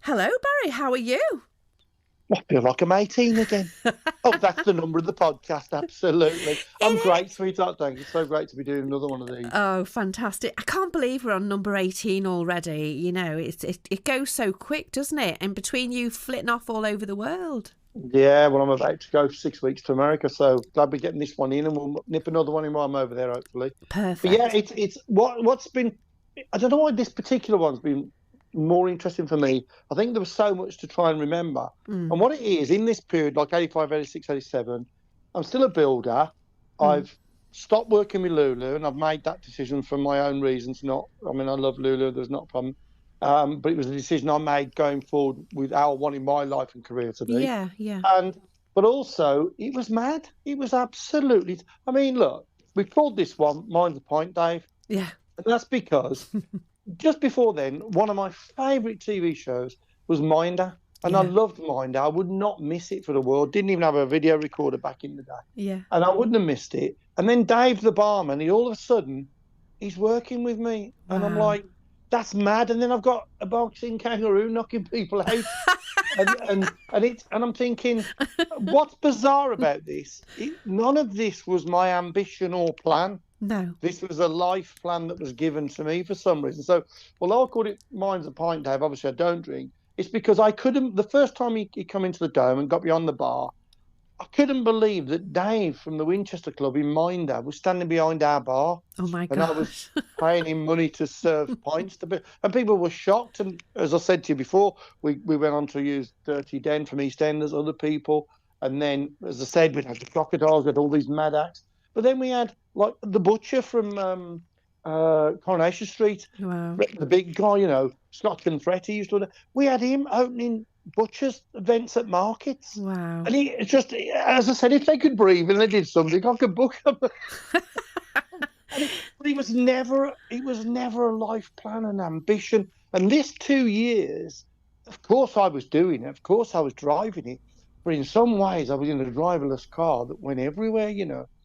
Hello, Barry. How are you? I feel like I'm 18 again. Oh, that's the number of the podcast. Absolutely. I'm It great, is. sweetheart. Thank you. It's so great to be doing another one of these. Oh, fantastic. I can't believe we're on number 18 already. You know, it goes so quick, doesn't it? And between you flitting off all over the world. Yeah, well, I'm about to go 6 weeks to America, so glad we're getting this one in, and we'll nip another one in while I'm over there, hopefully. But yeah, Perfect. it's what's been. I don't know why this particular one's been more interesting for me. I think there was so much to try and remember, and Mm, what it is in this period, like 85, 86, 87, I'm still a builder. mm. I've stopped working with Lulu, and I've made that decision for my own reasons. Not, I mean, I love Lulu. There's not a problem. But it was a decision I made going forward with how I wanted my life and career to be. Yeah, yeah, And but also it was mad. It was absolutely. I mean, look, we called this one "Mind the Point," Dave, yeah. and that's because just before then, one of my favourite TV shows was Minder, and I Yeah, loved Minder. I would not miss it for the world. Didn't even have a video recorder back in the day, yeah. and I wouldn't have missed it. And then Dave the barman, he all of a sudden he's working with me, and I'm Wow. like, that's mad. And then I've got a boxing kangaroo knocking people out, and I'm thinking, what's bizarre about this? None of this was my ambition or plan. No. This was a life plan that was given to me for some reason. So, although I called it Mine's a Pint, Dave, obviously I don't drink. It's because I couldn't. The first time he come into the dome and got beyond the bar, I couldn't believe that Dave from the Winchester Club in Minder was standing behind our bar, Oh my and I was gosh. paying him money to serve pints to be, and people were shocked. And as I said to you before, we went on to use Dirty Den from EastEnders, other people, and then, as I said, we had the Crocodiles, we had all these mad acts. But then we had like the butcher from Coronation Street, Wow. the big guy, Scott Confretti used to. We had him opening butchers events at markets. Wow. And he it's just, as I said, if they could breathe and they did something, I could book them. But it was never a life plan and ambition. And this 2 years, of course, I was doing it. Of course, I was driving it. But in some ways, I was in a driverless car that went everywhere.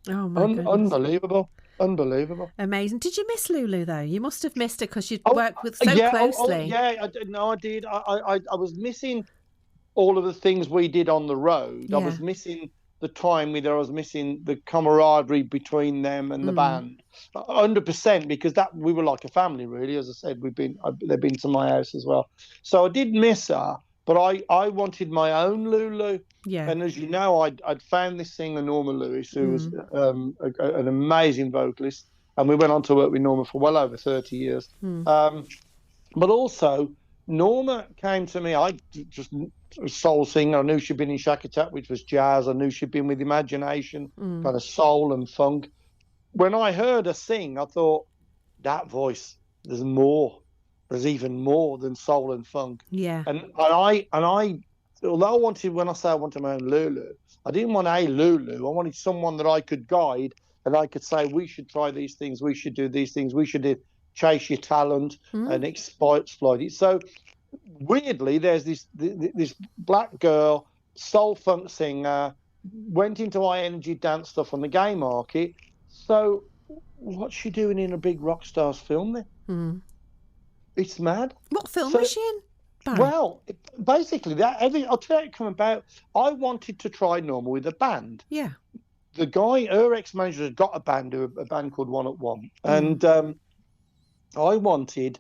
Oh my goodness. Unbelievable. Unbelievable. Amazing. Did you miss Lulu though? You must have missed her because you Oh, worked with so yeah. Oh, closely. yeah. No, I did. I was missing all of the things we did on the road. I Yeah. was missing the time with her. I was missing the camaraderie between them and the Mm. band, 100%, because that we were like a family, really. As I said, they've been to my house as well, so I did miss her. But I wanted my own Lulu, Yeah. and as you know, I'd found this singer Norma Lewis, who was Mm. an amazing vocalist, and we went on to work with Norma for well over 30 years. Mm. Um, but also, Norma came to me. I just a soul singer. I knew she'd been in Shack Attack, which was jazz. I knew she'd been with Imagination, Mm. kind of soul and funk. When I heard her sing, I thought, that voice, there's more. There's even more than soul and funk. Yeah. And I, although when I say I wanted my own Lulu, I didn't want a Lulu. I wanted someone that I could guide, and I could say, we should try these things, we should do these things, we should chase your talent Mm. and exploit it. So weirdly, there's this black girl, soul funk singer, went into high energy dance stuff on the gay market. So what's she doing in a big rock stars film then? Mm. It's mad. What film was So, she in, Barry? well, basically, I'll tell you how it come about. I wanted to try Normal with a band. Yeah. The guy, her ex-manager, had got a band called One at One, Mm. and I wanted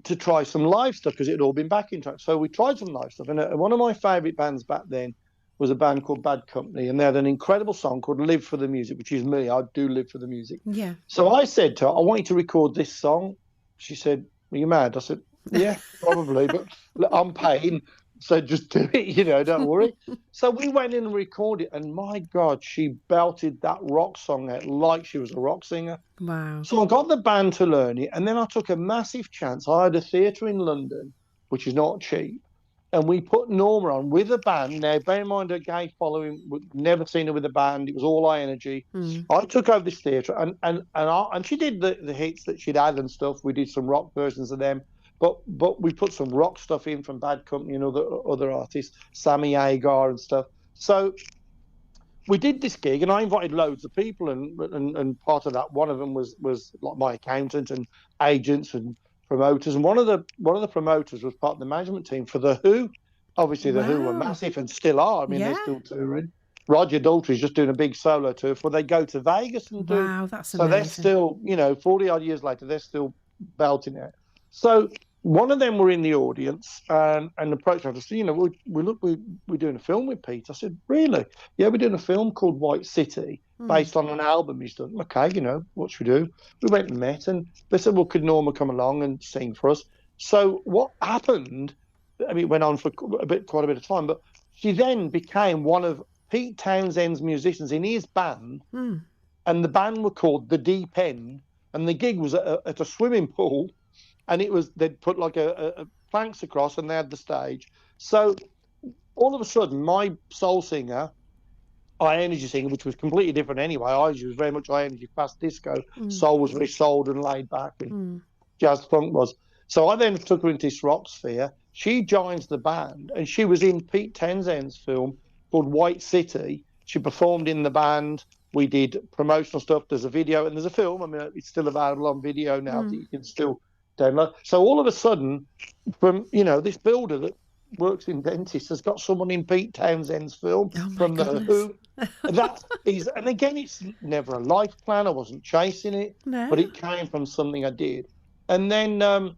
to try some live stuff because it had all been backing tracks. So we tried some live stuff, and one of my favourite bands back then was a band called Bad Company, and they had an incredible song called "Live for the Music," which is me. I do live for the music. Yeah. So I said to her, "I want you to record this song." She said, "Are you mad?" I said, "Yeah, probably, but I'm paying, so just do it. Don't worry." So we went in and recorded, and my God, she belted that rock song out like she was a rock singer. Wow. So I got the band to learn it, and then I took a massive chance. I had a theatre in London, which is not cheap, and we put Norma on with a band. Now, bear in mind, her gay following, we'd never seen her with a band. It was all high energy. Mm. I took over this theatre, and she did the hits that she'd had and stuff. We did some rock versions of them, but we put some rock stuff in from Bad Company and other artists, Sammy Hagar and stuff. So we did this gig, and I invited loads of people, and part of that, one of them was like my accountant and agents and promoters, and one of the promoters was part of the management team for the Who. Obviously, the Who were Wow. massive and still are. I mean, they're Yeah. still touring. Roger Daltrey's just doing a big solo tour before they go to Vegas and do. Wow, that's So they're amazing. still, 40 odd years later, they're still belting it. So one of them were in the audience and approached us. We're doing a film with Pete. I said, really? Yeah, we're doing a film called White City based on an album he's done. Okay, what should we do? We went and met, and they said, well, could Norma come along and sing for us? So what happened? I mean, it went on for quite a bit of time, but she then became one of Pete Townshend's musicians in his band, and the band were called The Deep End, and the gig was at a swimming pool, and they'd put like a planks across, and they had the stage. So all of a sudden, my soul singer, high energy singer, which was completely different anyway. I was very much high energy, fast disco. Soul was very souled and laid back, and jazz funk was. So I then took her into this rock sphere. She joins the band, and she was in Pete Townshend's film called White City. She performed in the band. We did promotional stuff. There's a video and there's a film. I mean, it's still available on video now that you can still download. So all of a sudden, from this builder that works in dentists has got someone in Pete Townshend's film from the Who. That is, and again, it's never a life plan. I wasn't chasing it, but it came from something I did. And then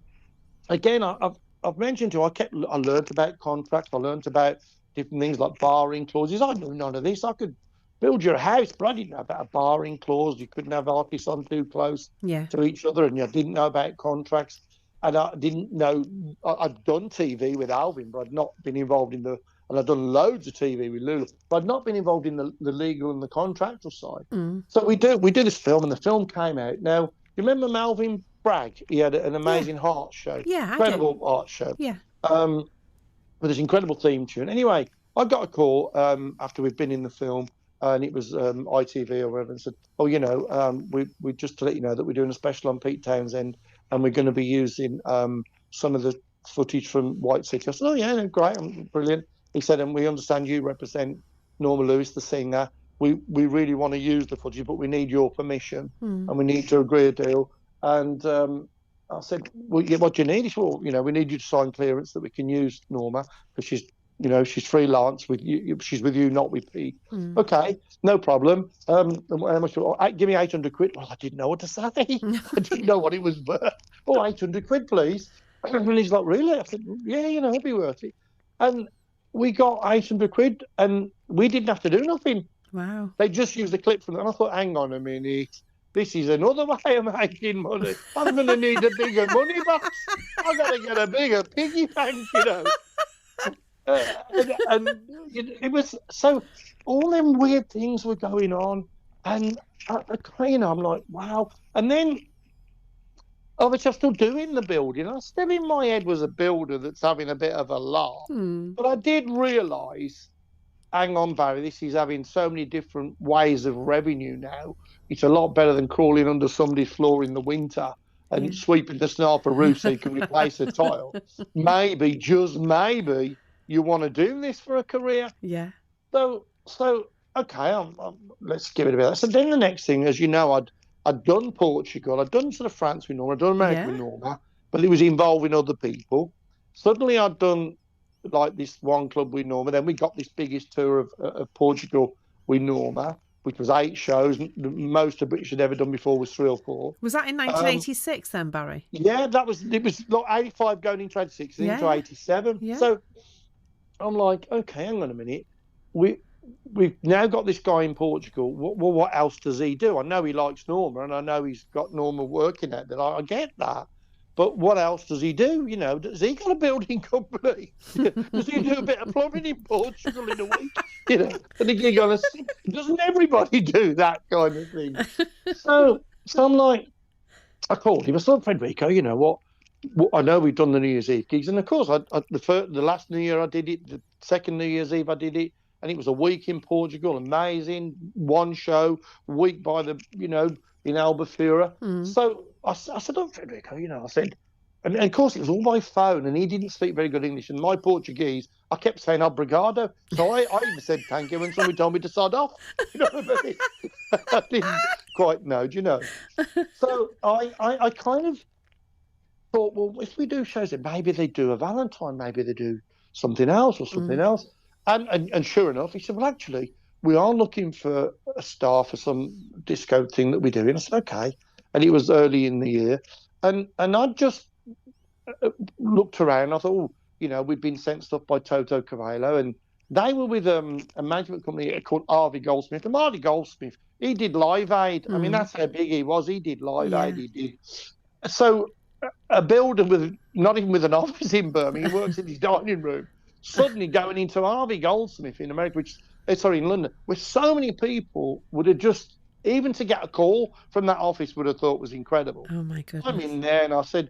again, I've mentioned to you, I learned about contracts. I learned about different things like barring clauses. I knew none of this. I could build your house, but I didn't know about a barring clause. You couldn't have artists on too close to each other, and I didn't know about contracts. And I didn't know. I'd done TV with Alvin, but I'd not been involved in and I'd done loads of TV with Lulu, but I'd not been involved in the legal and the contractual side. So we do this film, and the film came out. Now, you remember Melvin Bragg? He had an amazing art show. Yeah, incredible art show. Yeah. With this incredible theme tune. Anyway, I got a call after we'd been in the film, and it was ITV or whatever, and said, we just to let you know that we're doing a special on Pete Townshend, and we're going to be using some of the footage from White City. I said, oh, yeah, no, great, brilliant. He said, and we understand you represent Norma Lewis, the singer. We really want to use the footage, but we need your permission, and we need to agree a deal. And I said, well, yeah, what do you need? He said, well, we need you to sign clearance that we can use Norma, because she's freelance with you. She's with you, not with Pete. Okay, no problem. How much? Give me 800 quid. Well, I didn't know what to say. I didn't know what it was worth. Oh, 800 quid, please. And he's like, really? I said, yeah, it'll be worth it. And we got 800 quid, and we didn't have to do nothing. Wow. They just used the clip from it. And I thought, hang on a minute. This is another way of making money. I'm going to need a bigger money box. I've got to get a bigger piggy bank, and it was so all them weird things were going on, and I'm like, wow. And then obviously I'm still doing the building. I still in my head was a builder that's having a bit of a laugh, but I did realise, hang on, Barry, this is having so many different ways of revenue now. It's a lot better than crawling under somebody's floor in the winter and sweeping the snow off a roof so you can replace a tile. Maybe, just maybe, you want to do this for a career. Yeah. So okay, let's give it a bit. So then the next thing, as you know, I'd done Portugal, I'd done sort of France with Norma, I'd done America with Norma, but it was involving other people. Suddenly I'd done like this one club with Norma. Then we got this biggest tour of Portugal with Norma, which was 8 shows. The most of British had ever done before was 3 or 4. Was that in 1986 then, Barry? Yeah, it was like 85 going into 86 into 87. Yeah. So I'm like, okay, hang on a minute. We've now got this guy in Portugal. What else does he do? I know he likes Norma, and I know he's got Norma working at that. I get that. But what else does he do? Does he got a building company? Does he do a bit of plumbing in Portugal in a week? And a gig on doesn't everybody do that kind of thing? So I'm like, I called him. I said, Federico, you know what? I know we've done the New Year's Eve gigs, and of course, the last New Year I did it, the second New Year's Eve I did it, and it was a week in Portugal, amazing, one show, week by the, in Albufeira. So I said, oh, Federico, I said, and of course it was all by phone, and he didn't speak very good English, and my Portuguese, I kept saying obrigado, so I even said thank you when somebody told me to sod off. You know what I mean? I didn't quite know, do you know? So I kind of thought, well, if we do shows, then maybe they do a Valentine, maybe they do something else or something else. And sure enough, he said, well, actually, we are looking for a star for some disco thing that we're doing. I said, okay. And it was early in the year. And I just looked around. I thought, we'd been sent stuff by Toto Coelho, and they were with a management company called Harvey Goldsmith. And Harvey Goldsmith, he did Live Aid. I mean, that's how big he was. He did Live Aid. He did. So a builder not even with an office in Birmingham, he works in his dining room, suddenly going into Harvey Goldsmith in America, in London, where so many people would have just, even to get a call from that office, would have thought was incredible. Oh, my goodness. I'm in there and I said,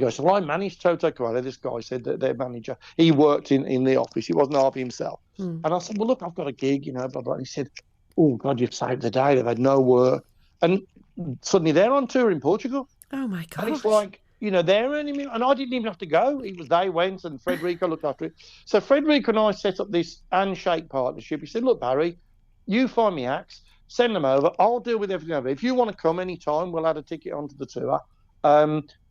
so I managed Toto Coelho. This guy said that their manager, he worked in the office. He wasn't Harvey himself. And I said, well, look, I've got a gig, blah, blah. And he said, oh, God, you've saved the day. They've had no work. And suddenly they're on tour in Portugal. Oh, my God. And it's like, they're earning me. And I didn't even have to go. They went and Frederico looked after it. So Frederico and I set up this handshake partnership. He said, look, Barry, you find me acts, send them over. I'll deal with everything over. If you want to come anytime, we'll add a ticket onto the tour.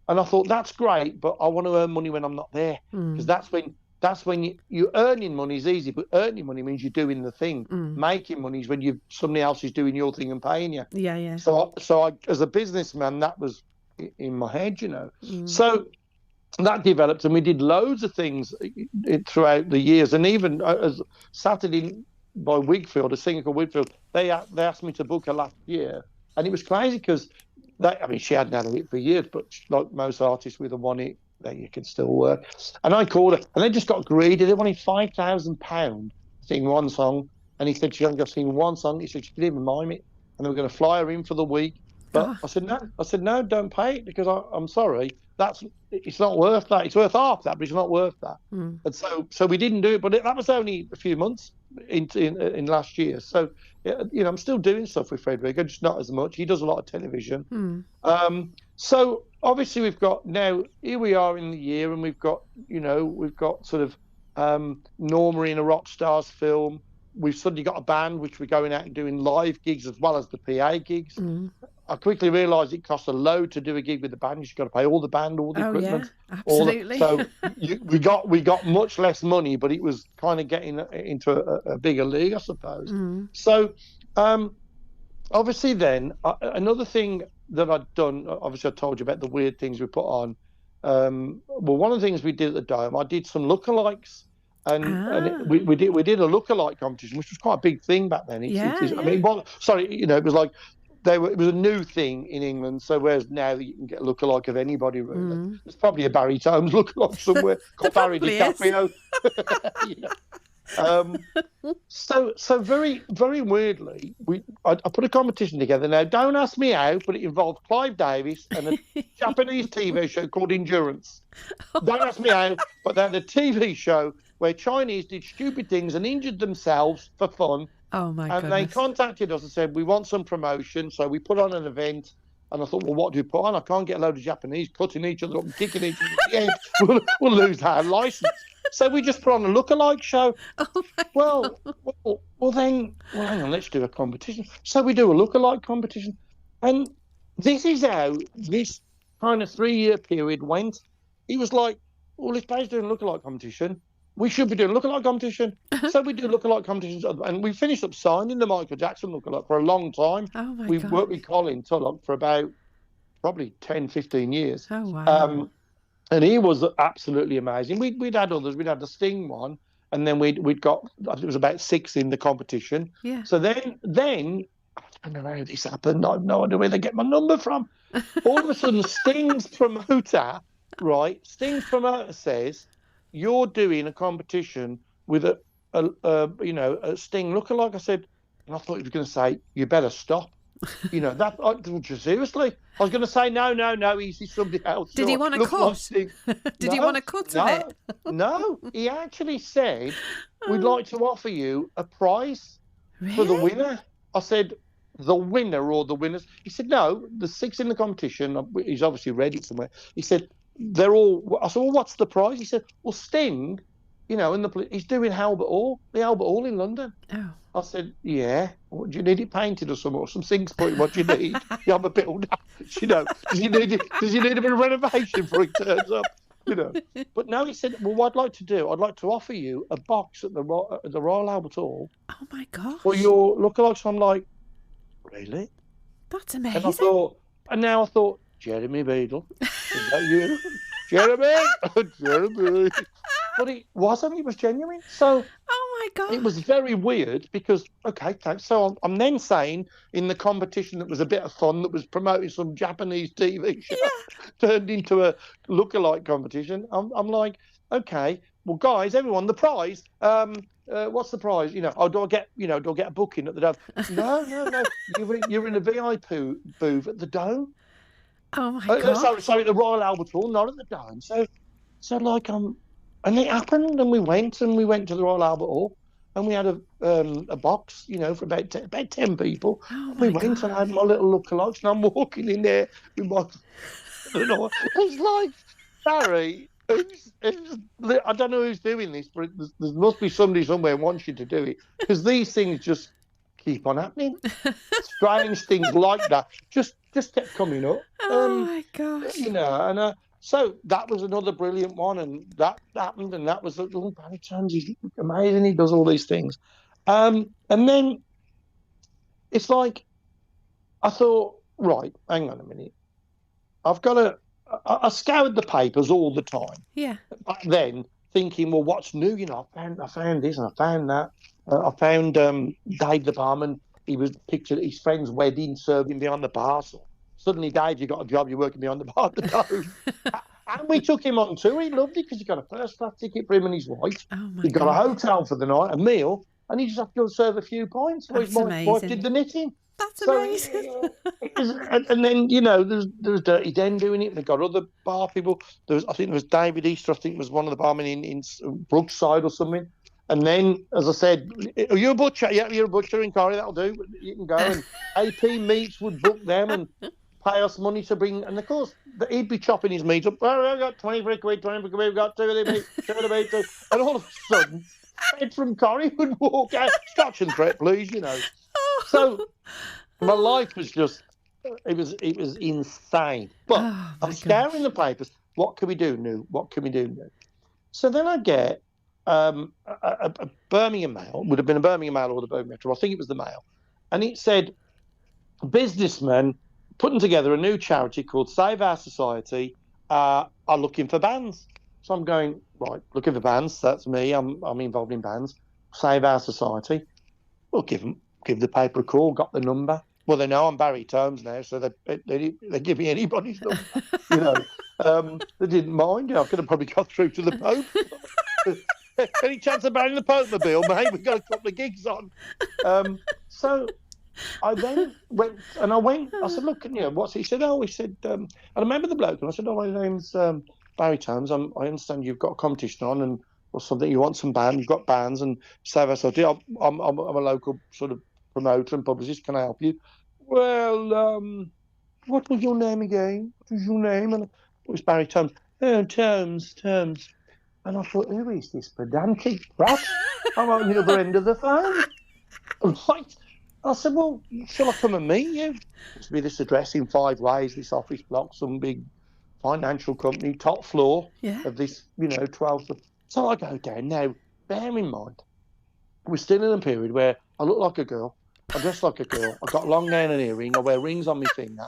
And I thought, that's great, but I want to earn money when I'm not there. Because that's when you earning money is easy, but earning money means you're doing the thing. Making money is when somebody else is doing your thing and paying you. Yeah. So I, as a businessman, that was in my head, So that developed, and we did loads of things throughout the years. And even as Saturday by Wigfield, a singer called Wigfield, they asked me to book her last year, and it was crazy because she hadn't had a hit for years, but like most artists with a one hit, that you can still work. And I called her, and they just got greedy. They wanted £5,000 to sing one song, and he said she only got to sing one song. He said she could even mime it, and they were going to fly her in for the week. But I said no. I said no, don't pay it because I'm sorry. It's not worth that. It's worth half that, but it's not worth that. And so we didn't do it. But that was only a few months in last year. So I'm still doing stuff with Frederico, just not as much. He does a lot of television. So obviously we've got now, here we are in the year, and we've got sort of Norma in a Rock Stars film. We've suddenly got a band which we're going out and doing live gigs as well as the PA gigs. I quickly realised it costs a load to do a gig with the band. You've got to pay all the band, all the equipment. Yeah, absolutely. So we got much less money, but it was kind of getting into a bigger league, I suppose. So obviously then, another thing that I'd done, obviously I told you about the weird things we put on. Well, one of the things we did at the Dome, I did some lookalikes. And we did a lookalike competition, which was quite a big thing back then. I mean, it was like it was a new thing in England. So whereas now you can get a lookalike of anybody, really. There's probably a Barry Tomes lookalike somewhere called Barry DiCaprio. So very, very weirdly, I put a competition together. Now, don't ask me how, but it involved Clive Davis and a Japanese TV show called Endurance. Don't ask me how, but they had a TV show where Chinese did stupid things and injured themselves for fun. Oh, my goodness. And they contacted us and said, we want some promotion. So we put on an event. And I thought, well, what do we put on? I can't get a load of Japanese cutting each other up and kicking each other. Yeah, we'll lose our license. So we just put on a lookalike show. Oh, well, hang on, let's do a competition. So we do a lookalike competition. And this is how this kind of 3-year period went. It was like, well, if Bay's doing a lookalike competition, we should be doing a lookalike competition. So we do lookalike competitions. And we finished up signing the Michael Jackson lookalike for a long time. Oh, my God. We worked with Colin Tulloch for about probably 10, 15 years. Oh, wow. And he was absolutely amazing. We'd had others. We'd had the Sting one. And then we'd got, I think it was about 6 in the competition. Yeah. So then I don't know how this happened. I have no idea where they get my number from. All of a sudden, Sting's promoter says, you're doing a competition with a Sting lookalike. I said, and I thought he was going to say, you better stop. Seriously? I was going to say, no, he's somebody else. Did he want a cut? Did he want a cut of it? No, he actually said, we'd like to offer you a prize for the winner. I said, the winner or the winners? He said, no, the 6 in the competition. He's obviously read it somewhere. He said, they're all. I said, well, what's the prize? He said, well, Sting, and he's doing the Albert Hall in London. Oh. I said, yeah. What, do you need it painted or something? Or some sinks put in? What do you need? Yeah, I'm a builder. Does he need it? Does he need a bit of renovation before he turns up? You know. But no, he said, well, what I'd like to do, I'd like to offer you a box at the Royal Albert Hall Oh my for gosh. your lookalikes. I'm like, really? That's And I amazing. thought, and now I thought, Jeremy Beadle, is that you? Jeremy, Jeremy. But it wasn't. It was genuine. So Oh my it was gosh. very weird because, okay, thanks. So I'm then saying in the competition that was a bit of fun, that was promoting some Japanese TV show, Yeah. turned into a lookalike competition. I'm like, okay, well, guys, everyone, the prize. What's the prize? Oh, do I get, do I get a booking at the Dome? No, no, no. You're in a VIP booth at the Dome. Oh my Sorry, gosh. at the Royal Albert Hall, not at the Dome. So like and it happened, and we went to the Royal Albert Hall, and we had a box, for about 10 people. Oh And we my went, and I had gosh. my little lookalikes, and I'm walking in there with my, I don't know, it's like Barry. I don't know who's doing this, but there must be somebody somewhere who wants you to do it because these things just keep on happening. Strange things like that just kept coming up. Oh my gosh. And so that was another brilliant one, and that happened, and that was the little Barry Jones. He's amazing. He does all these things, and then it's like I thought, right, hang on a minute, I've got to. I scoured the papers all the time Yeah. back then, thinking, well, what's new? I found this and I found that. I found Dave the barman. He was pictured at his friend's wedding, serving behind the bar. So suddenly, Dave, you got a job. You're working behind the bar at the Dome. And we took him on tour. He loved it because he got a first class ticket for him and his wife. Oh my He got a gosh. hotel for the night, a meal, and he just had to go serve a few pints while his That's wife did amazing. the knitting. That's So, amazing. and then there was Dirty Den doing it. They got other bar people. I think there was David Easter. I think was one of the barmen in Brookside or something. And then, as I said, are you a butcher? Yeah, you're a butcher in Corrie. That'll do. You can go. And AP Meats would book them and pay us money to bring. And of course, he'd be chopping his meat up. Oh, I got 20 for a quid, 20 for a quid. We've got two of the meat, two of the meat. And all of a sudden, Ed from Corrie would walk out, scotch and threat, please. So my life was just it was insane. But Oh I'm my scouring gosh. the papers. What can we do new? What can we do new? So then I get a Birmingham Mail. Would have been a Birmingham Mail or the Birmingham Metro. I think it was the Mail, and it said businessmen putting together a new charity called Save Our Society are looking for bands. So I'm going right, looking for bands. That's me. I'm involved in bands. Save Our Society. Well, give the paper a call. Got the number. Well, they know I'm Barry Tomes now, so they give me anybody's number. They didn't mind. I could have probably got through to the Pope. Any chance of Barry the Pope mobile, mate? We've got a couple of gigs on. So I then went. I said, look, what's he? He said, he said, and I remember the bloke, and I said, my name's Barry Tomes. I understand you've got a competition on and or something. You want some band? You've got bands and Save Us. I'm a local sort of promoter and publicist. Can I help you? Well, what was your name again? What was your name? And it was Barry Tomes. Oh, Tomes. And I thought, who is this pedantic brat? I'm on the other end of the phone. Right. I said, well, shall I come and meet you? It's be this address in 5 ways, this office block, some big financial company, top floor Yeah. of this, 12th. So I go down. Now, bear in mind, we're still in a period where I look like a girl, I dress like a girl, I've got long nail and earring, I wear rings on my finger,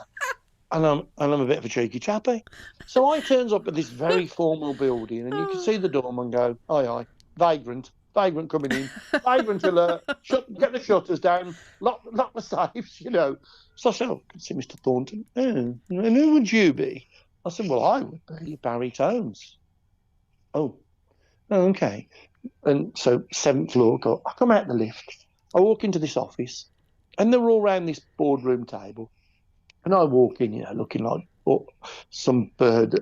and I'm a bit of a cheeky chappy. So I turns up at this very formal building, and you can see the doorman go, aye, vagrant coming in, vagrant alert, get the shutters down, lock the safes, So I said, I can see Mr. Thornton. Oh, and who would you be? I said, well, I would be Barry Tomes. Oh, okay. And so 7th floor, I come out the lift, I walk into this office, and they're all around this boardroom table. And I walk in, looking like some bird,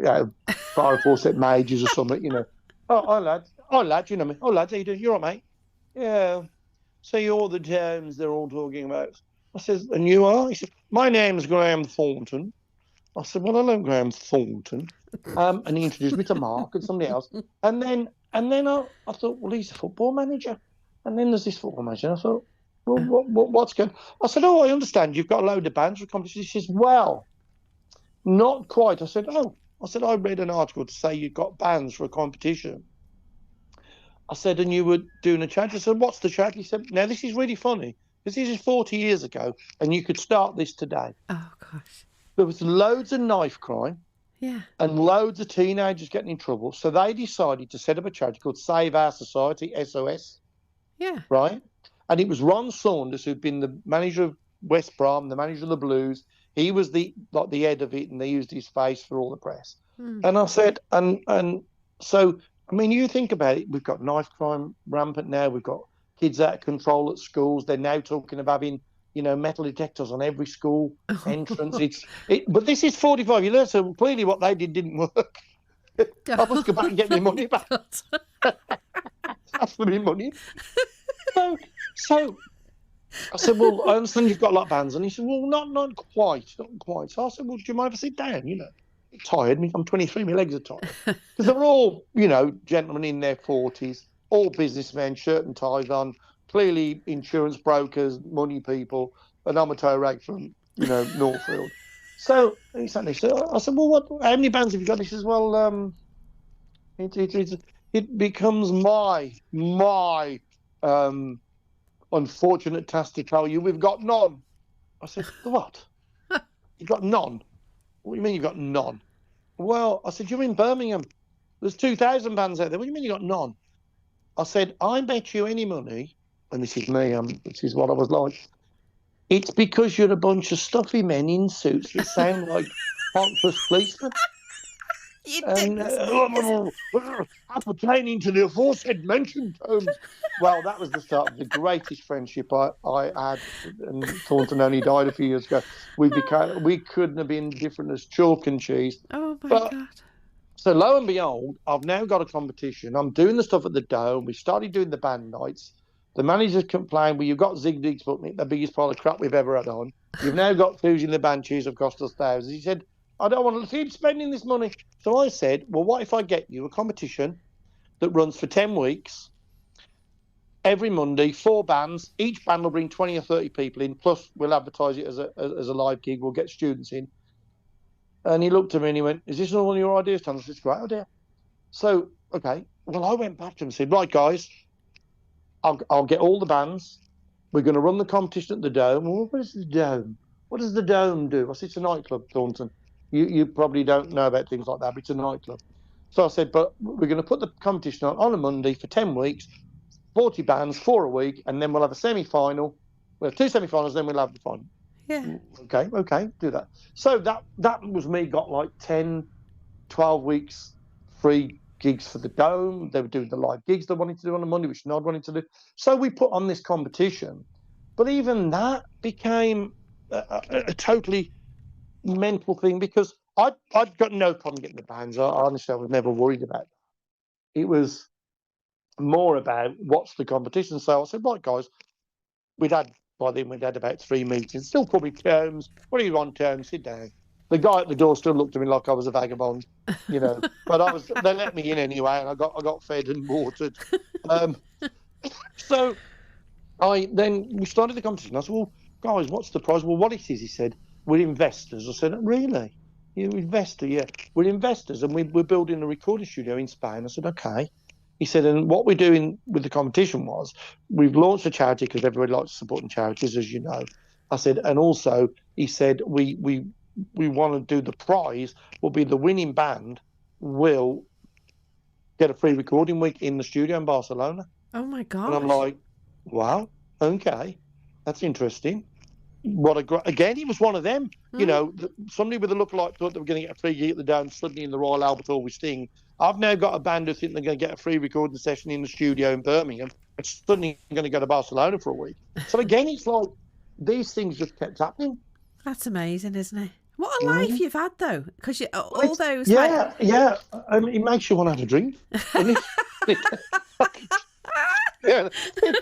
fire aforesaid mages or something, Oh, hi, lads. Hi, lads, you know me. Oh, lads, how you doing? You all right, mate? Yeah. So you're the terms they're all talking about. I says, and you are? He said, my name's Graham Thornton. I said, well, hello, Graham Thornton. And he introduced me to Mark and somebody else. And then I thought, well, he's a football manager. And then there's this football manager. And I thought, Well, what's going? I said, oh, I understand. You've got a load of bands for competition. He says, well, not quite. I said, oh, I said, I read an article to say you've got bands for a competition. I said, and you were doing a charity. I said, what's the charity? He said, now this is really funny because this is 40 years ago, and you could start this today. Oh gosh. There was loads of knife crime. Yeah. And loads of teenagers getting in trouble. So they decided to set up a charity called Save Our Society, SOS. Yeah. Right? And it was Ron Saunders, who'd been the manager of West Brom, the manager of the Blues. He was the head of it, and they used his face for all the press. And I said, and so, I mean, you think about it, we've got knife crime rampant now. We've got kids out of control at schools. They're now talking of having, metal detectors on every school entrance. But this is 45 years, so clearly what they did didn't work. I must go back and get my money back. Ask for my money. So I said, well, I understand you've got a lot of bands. And he said, well, not quite. So I said, well, do you mind if I sit down? Tired. I'm 23, my legs are tired. Because they're all, gentlemen in their 40s, all businessmen, shirt and ties on, clearly insurance brokers, money people, and I'm a toe rag from, Northfield. So he sat there. So I said, well, how many bands have you got? He says, well, it becomes my unfortunate task to tell you we've got none. I said, what? You've got none? What do you mean you've got none? Well, I said, you're in Birmingham. There's 2,000 bands out there. What do you mean you've got none? I said, I bet you any money, and this is me, this is what I was like, it's because you're a bunch of stuffy men in suits that sound like pompous policemen. And appertaining to the aforesaid mentioned terms. Well, that was the start of the greatest friendship I had, and Thornton only died a few years ago. We couldn't have been different as chalk and cheese. Oh my God. So lo and behold, I've now got a competition. I'm doing the stuff at the Dome. We started doing the band nights. The managers complained, well, you've got Zig Dig Sputnik, the biggest pile of crap we've ever had on. You've now got Fusion the Banshees have cost us thousands. He said, I don't want to keep spending this money. So I said, well, what if I get you a competition that runs for 10 weeks, every Monday, 4 bands. Each band will bring 20 or 30 people in, plus we'll advertise it as a live gig. We'll get students in. And he looked at me and he went, is this not one of your ideas, Tom? I said, it's a great idea. So, okay. Well, I went back to him and said, right, guys, I'll get all the bands. We're going to run the competition at the Dome. Well, what is the Dome? What does the Dome do? I said, it's a nightclub, Thornton. You probably don't know about things like that, but it's a nightclub. So I said, but we're going to put the competition on a Monday for 10 weeks, 40 bands, 4 a week, and then we'll have a semi-final. We'll have 2 semi-finals, then we'll have the final. Yeah. Okay, do that. So that was me, got like 10, 12 weeks free gigs for the Dome. They were doing the live gigs they wanted to do on a Monday, which Nod wanted to do. So we put on this competition. But even that became a totally mental thing, because I'd got no problem getting the bands. Honestly, I was never worried about that. It was more about what's the competition. So I said, right, guys, by then we'd had about 3 meetings. Still call me terms. What do you want, terms? Sit down. The guy at the door still looked at me like I was a vagabond, but they let me in anyway, and I got fed and watered. So then we started the competition. I said, well, guys, what's the prize? Well, what it is, he said, we're investors. I said, really? You're an investor? Yeah, we're investors, and we're building a recording studio in Spain. I said, okay. He said, and what we're doing with the competition was we've launched a charity because everybody likes supporting charities, as you know. I said, and also, he said, we want to do the prize will be the winning band will get a free recording week in the studio in Barcelona. Oh my God. And I'm like, wow, okay, that's interesting. Again, he was one of them. Somebody with a lookalike thought they were going to get a free gig at the Dome, suddenly in the Royal Albert Hall with Sting. I've now got a band who think they're going to get a free recording session in the studio in Birmingham, and suddenly going to go to Barcelona for a week. So again, it's like these things just kept happening. That's amazing, isn't it? What a life you've had, though, because all those. Yeah. It makes you want to have a drink. Yeah,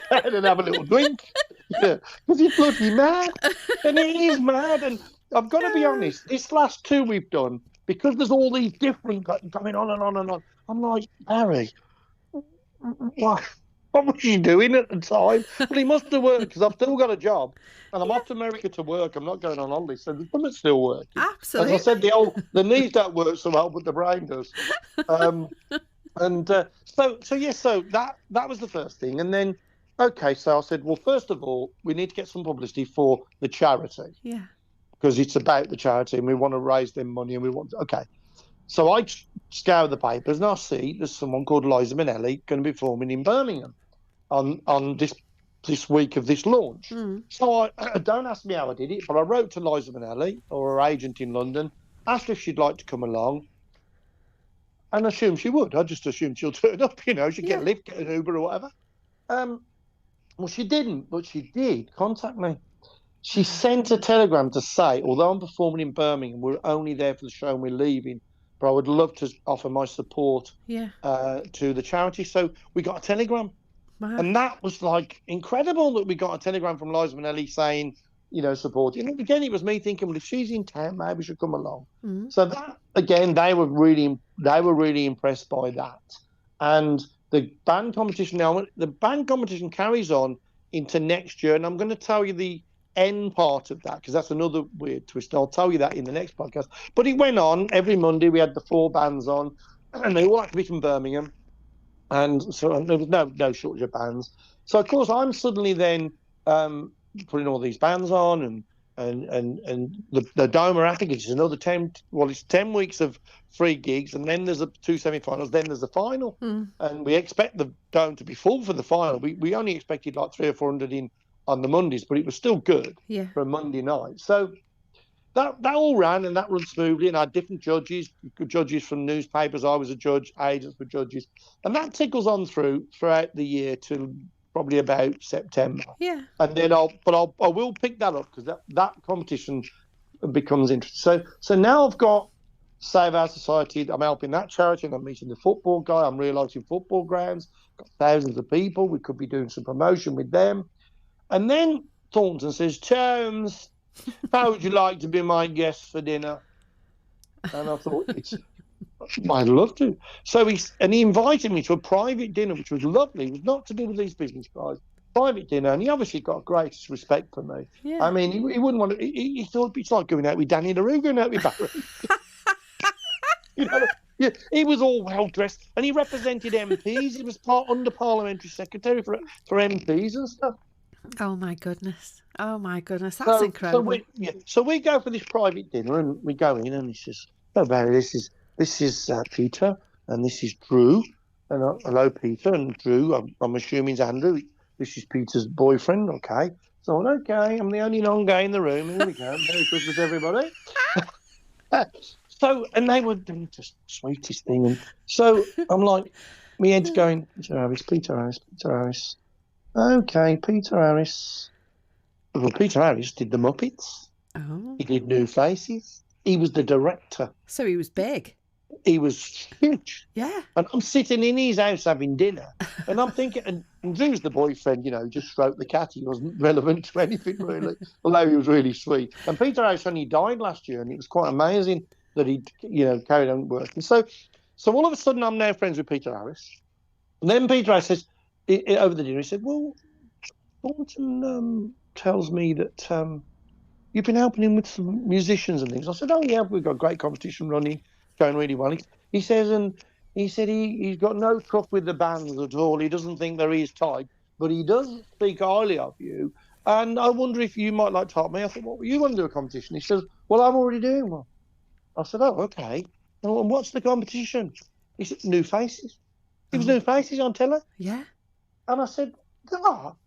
and have a little drink. Yeah, because it's bloody mad, and it is mad. And I've got to be honest, this last 2 we've done, because there's all these different going on and on and on. I'm like, Barry, why? What was she doing at the time? Well, he must have worked because I've still got a job and I'm Yeah, off to America to work. I'm not going on holiday, so the stomach's still working. As I absolutely. said, the knees don't work so well, but the brain does. Um, and so yes, so that was the first thing, and then okay, so I said, well, first of all, we need to get some publicity for the charity Yeah. because it's about the charity and we want to raise them money and we want okay. So I scour the papers and I see there's someone called Liza Minnelli going to be performing in Birmingham on this week of this launch. Mm. So I don't ask me how I did it, but I wrote to Liza Minnelli or her agent in London, asked if she'd like to come along, and assumed she would. I just assumed she'll turn up, she'd get Yeah. a lift, get an Uber or whatever. Um, well, she didn't, but she did contact me. She sent a telegram to say, although I'm performing in Birmingham, we're only there for the show and we're leaving, but I would love to offer my support Yeah. to the charity. So we got a telegram. Wow. And that was like incredible that we got a telegram from Liza Minnelli saying, supporting. And again, it was me thinking, well, if she's in town, maybe she'll come along. Mm. So that again, they were really impressed by that. And the band competition carries on into next year. And I'm going to tell you the end part of that because that's another weird twist. And I'll tell you that in the next podcast. But it went on every Monday. We had the 4 bands on, and they all had to be from Birmingham. And so there was no shortage of bands. So of course I'm suddenly then putting all these bands on and the Dome I think it's another 10. Well, it's 10 weeks of free gigs, and then there's 2 semi-finals, then there's a final, and we expect the Dome to be full for the final. We only expected like 300 or 400 in on the Mondays, but it was still good for a Monday night. So that all ran and that run smoothly, and I had different judges from newspapers. I was a judge, agents were judges, and that tickles on throughout the year to probably about September. Yeah. And then I will pick that up because that competition becomes interesting. So now I've got Save Our Society. I'm helping that charity, and I'm meeting the football guy. I'm realising football grounds, got thousands of people. We could be doing some promotion with them, and then Thornton says, Jones, how would you like to be my guest for dinner? And I thought, I'd love to. So he invited me to a private dinner, which was lovely. It was not to do with these business guys. Private dinner, and he obviously got greatest respect for me. Yeah. I mean, he wouldn't want to. He thought it's like going out with Danny LaRue, going out with Barry. Yeah, he was all well dressed, and he represented MPs. He was under parliamentary secretary for MPs and stuff. Oh my goodness! That's incredible. So we go for this private dinner, and we go in, and he says, "Oh, Barry, this is Peter, and this is Drew, and hello, Peter and Drew. I'm assuming it's Andrew. This is Peter's boyfriend, okay? So okay, I'm the only non-gay in the room. Here we go. Merry Christmas, everybody." So, and they were doing just the sweetest thing, and so I'm like, my head's going, Peter Harris. Okay, Peter Harris. Well, Peter Harris did the Muppets. Oh. He did New Faces. He was the director. So he was big. He was huge. Yeah. And I'm sitting in his house having dinner, and I'm thinking, and Drew's the boyfriend, just stroked the cat. He wasn't relevant to anything really, although he was really sweet. And Peter Harris only died last year, and it was quite amazing that he, carried on working. So all of a sudden, I'm now friends with Peter Harris. And then Peter Harris says, over the dinner, he said, well, Thornton tells me that you've been helping him with some musicians and things. I said, oh, yeah, we've got a great competition running, going really well. He says, and he said he's got no truck with the bands at all. He doesn't think they're his type, but he does speak highly of you. And I wonder if you might like to help me. I thought, well, you want to do a competition? He says, well, I'm already doing one. I said, oh, okay. And what's the competition? He said, New Faces. It was New Faces on telly. Yeah. And I said, oh.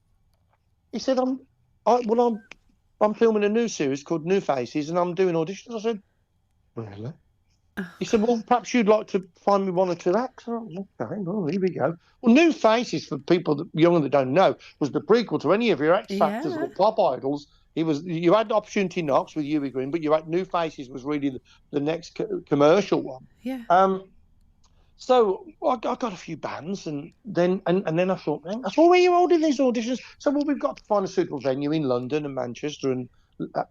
He said, I'm filming a new series called New Faces, and I'm doing auditions. I said, really? He said, well, perhaps you'd like to find me 1 or 2 acts. Okay, well, here we go. Well, New Faces, for people younger that don't know, was the prequel to any of your X Factors or Pop Idols. You had Opportunity Knocks with Huey Green, but you had New Faces was really the next commercial one. Yeah. So I got a few bands, and then I thought, man, that's where are you holding these auditions? So we've got to find a suitable venue in London and Manchester and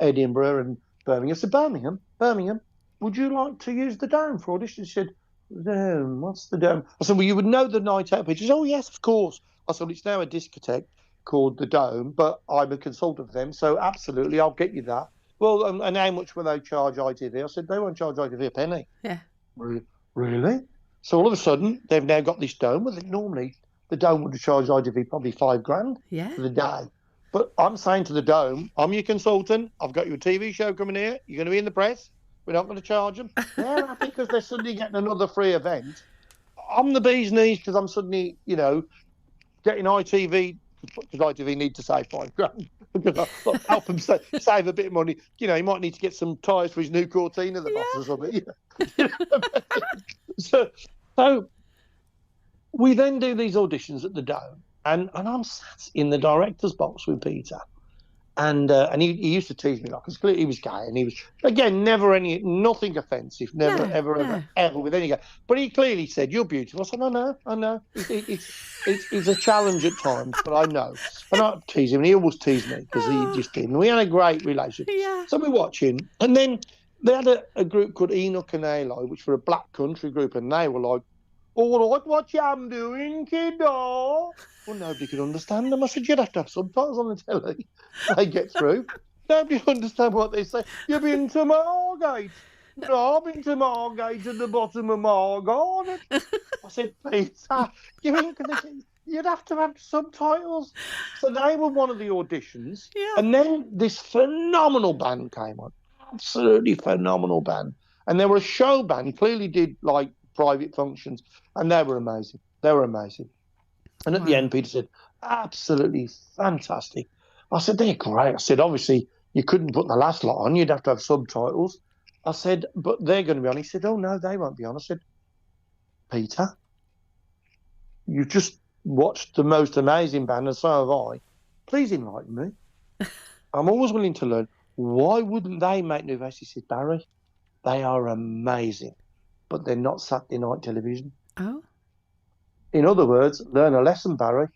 Edinburgh and Birmingham. I said, Birmingham, would you like to use the Dome for auditions? He said, Dome, what's the Dome? I said, well, you would know the night out pitch. He said, oh, yes, of course. I said, it's now a discotheque called the Dome, but I'm a consultant for them, so absolutely, I'll get you that. Well, and how much will they charge ITV? I said, they won't charge ITV a penny. Yeah. Really? So all of a sudden, they've now got this Dome. Well, normally the Dome would have charged ITV probably $5,000 Yeah. for the day. But I'm saying to the Dome, I'm your consultant. I've got you a TV show coming here. You're going to be in the press. We're not going to charge them. They're happy because they're suddenly getting another free event. I'm the bee's knees because I'm suddenly, getting ITV, because ITV need to save $5,000. Help them save a bit of money. He might need to get some tyres for his new Cortina, the boss, or something. So we then do these auditions at the Dome, and I'm sat in the director's box with Peter, and he used to tease me because clearly he was gay, and he was, again, nothing offensive, ever with any guy. But he clearly said, "You're beautiful." I said, I know. It's a challenge at times, but I know. And I tease him, and he always teased me because he just did. And we had a great relationship. Yeah. So we're watching, and then they had a group called Enoch and Eli, which were a black country group, and they were like, "All right, what you am doing, kiddo?" Well, nobody could understand them. I said, you'd have to have subtitles on the telly. They get through. Nobody understand what they say. You've been to Margate. No, I've been to Margate at the bottom of Margate. I said, Peter, you'd have to have subtitles. So they were one of the auditions. Yeah. And then this phenomenal band came on. Absolutely phenomenal band. And they were a show band, clearly did like private functions, and they were amazing. And at the end, Peter said, absolutely fantastic. I said, they're great. I said, obviously, you couldn't put the last lot on. You'd have to have subtitles. I said, but they're going to be on. He said, oh, no, they won't be on. I said, Peter, you just watched the most amazing band, and so have I. Please enlighten me. I'm always willing to learn. Why wouldn't they make new faces? He said, Barry, they are amazing, but they're not Saturday night television. Oh. In other words, learn a lesson, Barry.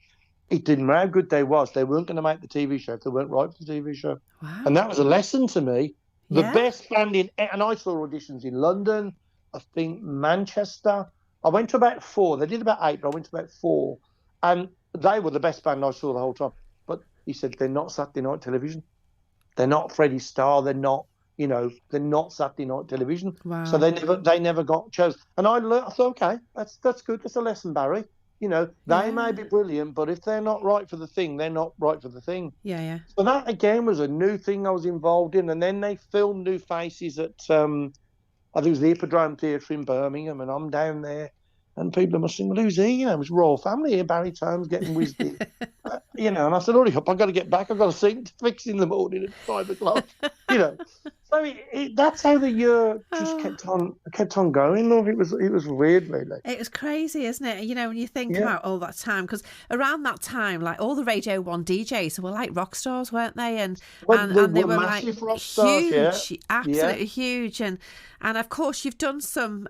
It didn't matter how good they was. They weren't going to make the TV show if they weren't right for the TV show. Wow. And that was a lesson to me. The Yeah. best band and I saw auditions in London, I think Manchester. I went to about 4. They did about 8, but I went to about 4. And they were the best band I saw the whole time. But he said, they're not Saturday night television. They're not Freddie Starr. They're not, they're not Saturday night television. Wow. So they never got chosen. And I thought, okay, that's good. That's a lesson, Barry. They may be brilliant, but if they're not right for the thing, they're not right for the thing. Yeah. So that, again, was a new thing I was involved in. And then they filmed New Faces at, I think it was the Hippodrome Theatre in Birmingham, and I'm down there. And people must think, well, who's he? It was royal family here, Barry Tomes getting whizzed in. And I said, hurry up, I've got to get back. I've got a thing to fix in the morning at 5 o'clock. So that's how the year just kept on going. Love, it was weird, really. It was crazy, isn't it? When you think about all that time, because around that time, like all the Radio 1 DJs were like rock stars, weren't they? And they were like rock stars, huge, absolutely huge. And of course, you've done some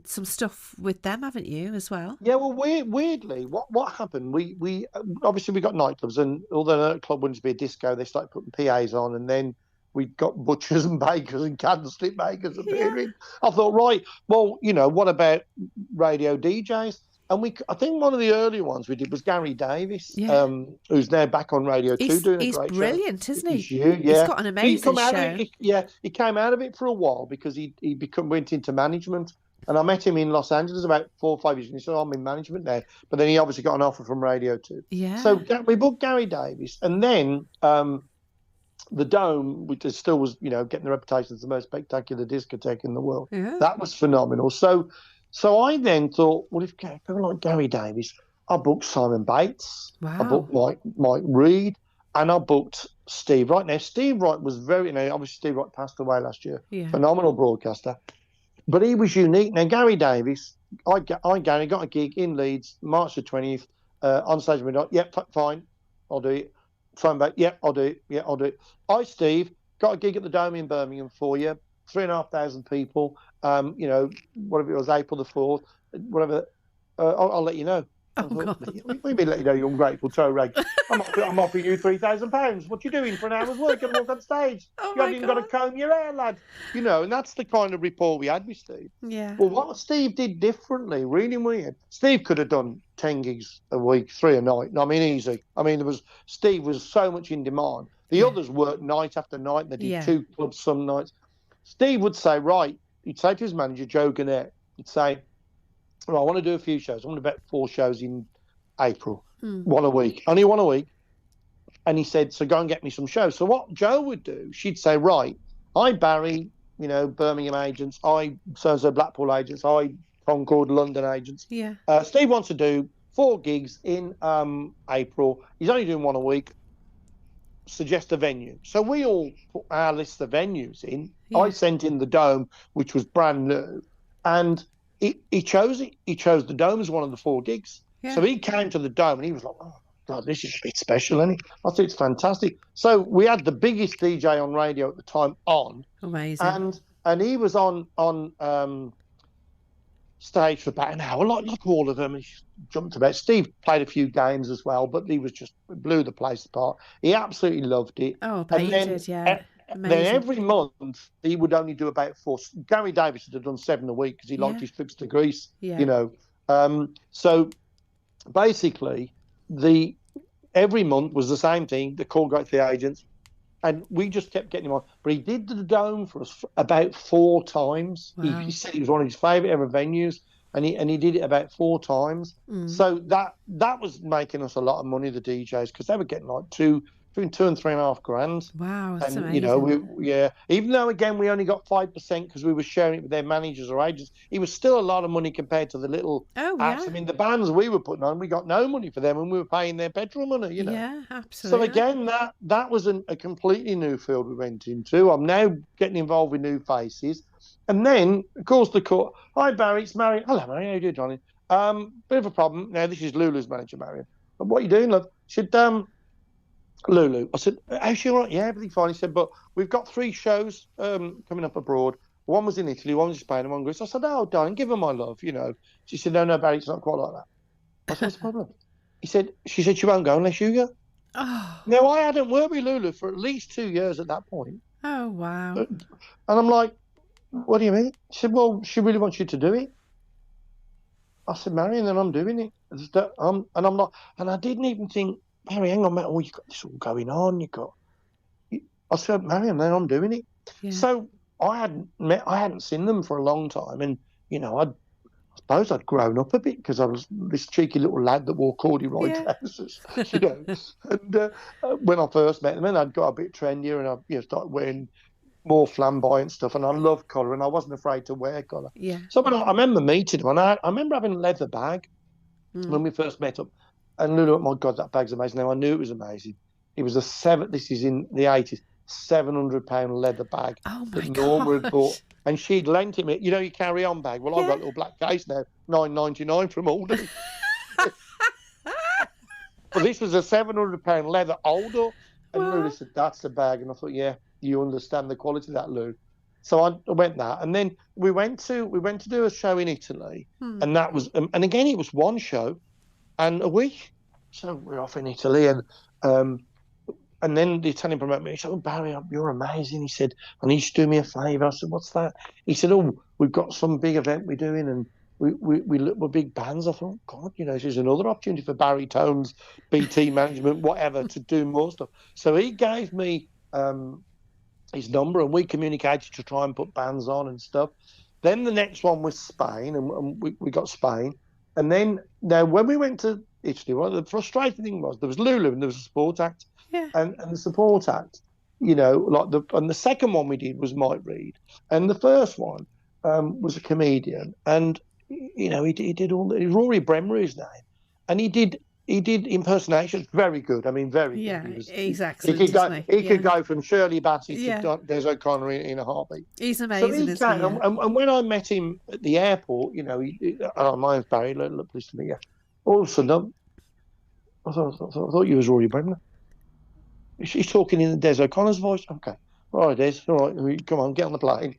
stuff with them, haven't you, as well? Yeah, well, weirdly, what happened? We obviously we got nightclubs, and although the club wanted to be a disco, they started putting PAs on, and then we got butchers and bakers and candlestick makers appearing. I thought, right, well, what about radio DJs? And I think one of the early ones we did was Gary Davis, who's now back on Radio 2 doing a great show. He's brilliant, isn't he? He's huge, yeah. He's got an amazing show. He came out of it for a while because he went into management. And I met him in Los Angeles about 4 or 5 years ago. He said, I'm in management there. But then he obviously got an offer from Radio 2. Yeah. So we booked Gary Davis. And then the Dome, which still was, getting the reputation as the most spectacular discotheque in the world. Yeah. That was phenomenal. So I then thought, well, if people like Gary Davis, I booked Simon Bates. Wow. I booked Mike Reed. And I booked Steve Wright. Now, Steve Wright was obviously Steve Wright passed away last year. Yeah. Phenomenal broadcaster. But he was unique. Now, Gary Davis, Gary got a gig in Leeds, March the 20th, on stage midnight. Yep, fine, I'll do it. Phone back, yep, I'll do it. Yeah, I'll do it. I, Steve, got a gig at the Dome in Birmingham for you. 3,500 people. Whatever it was, April the 4th, whatever. I'll let you know. What do you mean let you know, you ungrateful toe rag? I'm offering you £3,000. What you doing for an hour's work and walk on stage? You haven't even got to comb your hair, lad. And that's the kind of rapport we had with Steve. Yeah. Well, what Steve did differently, really weird. Steve could have done 10 gigs a week, 3 a night. I mean, easy. I mean, Steve was so much in demand. The others worked night after night, and they did 2 clubs some nights. Steve would say, right, he'd say to his manager, Joe Gannett, he'd say, well, I want to do a few shows. I want to bet 4 shows in April, 1 a week, only 1 a week. And he said, so go and get me some shows. So what Joe would do, she'd say, right, I Barry, Birmingham agents, I so-and-so Blackpool agents, I Concord London agents. Yeah. Steve wants to do 4 gigs in April. He's only doing 1 a week. Suggest a venue. So we all put our list of venues in. Yeah. I sent in the Dome, which was brand new, and he chose it. He chose the Dome as one of the 4 gigs. Yeah. So he came to the Dome and he was like, oh, God, this is a bit special, isn't it? I think it's fantastic. So we had the biggest DJ on radio at the time on. Amazing. And he was on stage for about an hour, like all of them. He jumped about. Steve played a few games as well, but he was just blew the place apart. He absolutely loved it. Oh, but he did, yeah. Then every month he would only do about 4. Gary Davis had done 7 a week because he liked his trips to Greece. Yeah. So basically, every month was the same thing. The call got to the agents, and we just kept getting him on. But he did the Dome for us about 4 times. Wow. He said it was one of his favourite ever venues, and he did it about 4 times. So that was making us a lot of money, the DJs, because they were getting like between 2 and 3.5 grand. Wow, that's and amazing. Even though again we only got 5% because we were sharing it with their managers or agents, it was still a lot of money compared to the little acts. I mean, the bands we were putting on, we got no money for them, and we were paying their petrol money. Yeah, absolutely. So again, that was a completely new field we went into. I'm now getting involved with new faces, and then of course the court. Hi Barry, it's Marion. Hello Marion, how you doing, Johnny? Bit of a problem. Now this is Lulu's manager, Marion. What are you doing, love? Should Lulu. I said, how's she all right? Yeah, everything fine. He said, but we've got 3 shows coming up abroad. One was in Italy, one was in Spain, and one in Greece. I said, oh, darling, give her my love, She said, no, Barry, it's not quite like that. I said, what's the problem? She said, she won't go unless you go. Oh. Now, I hadn't worked with Lulu for at least 2 years at that point. Oh, wow. And I'm like, what do you mean? She said, well, she really wants you to do it. I said, Marion, then I'm doing it. And I'm not, and I didn't even think, Barry, hang on, mate. Oh, you've got this all going on. I said, Marion, then I'm doing it. Yeah. So I hadn't seen them for a long time, and I suppose I'd grown up a bit because I was this cheeky little lad that wore corduroy trousers, And when I first met them, and I'd got a bit trendier, and I started wearing more flamboyant stuff, and I love colour, and I wasn't afraid to wear colour. Yeah. So when I remember meeting them, and I remember having a leather bag when we first met up. And Lulu, oh my God, that bag's amazing. Now, I knew it was amazing. It was this is in the 80s, £700 leather bag that Norma had bought. And she'd lent him it. Your carry-on bag. Well, I've got a little black case now, $9.99 from Aldi. But this was a £700 leather Aldo. And Lulu said, that's the bag. And I thought, yeah, you understand the quality of that, Lou. So I went that. And then we went to do a show in Italy. And that was, and again, it was one show and a week. So we're off in Italy, and then the Italian promoter, he said, oh, Barry, you're amazing. He said, I need you to do me a favour. I said, what's that? He said, oh, we've got some big event we're doing, and we're big bands. I thought, God, this is another opportunity for Barry Tones, BT management, whatever, to do more stuff. So he gave me his number, and we communicated to try and put bands on and stuff. Then the next one was Spain, and we got Spain. And then, now, when we went to Italy, the frustrating thing was there was Lulu and there was a support act. Yeah. And the support act, and the second one we did was Mike Reed. And the first one was a comedian. And, he did all Rory Bremmer, his name. And he did impersonations, very good. I mean, very good. Yeah, exactly. He could go from Shirley Bassey to Des O'Connor in a heartbeat. He's amazing, so and when I met him at the airport, my name's Barry, look, pleased to meet you. All of a sudden, I thought you was Rory Bremner. He's talking in Des O'Connor's voice. Okay, all right, Des, all right, come on, get on the plane.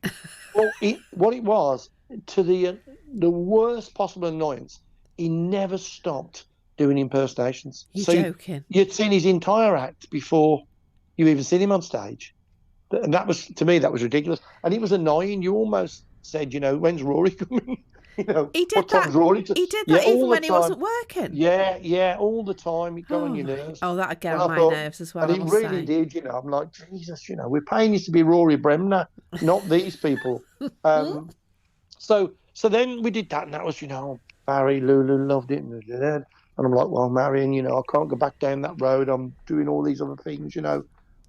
Well, what it was, to the worst possible annoyance, he never stopped doing impersonations. You're joking. You'd seen his entire act before you even seen him on stage. And that was, to me, that was ridiculous. And it was annoying. You almost said, when's Rory coming? You know, He did what that. time's Rory? He did Yeah, that even all the when he time. wasn't working. Yeah, all the time. It got on your Oh, nerves. oh, that'd get And on I my thought, nerves as and well, I it must really say. did, I'm like, Jesus, we're paying you to be Rory Bremner, not these people. So then we did that, and that was, Barry, Lulu loved it, and I'm like, well, Marion, I can't go back down that road. I'm doing all these other things.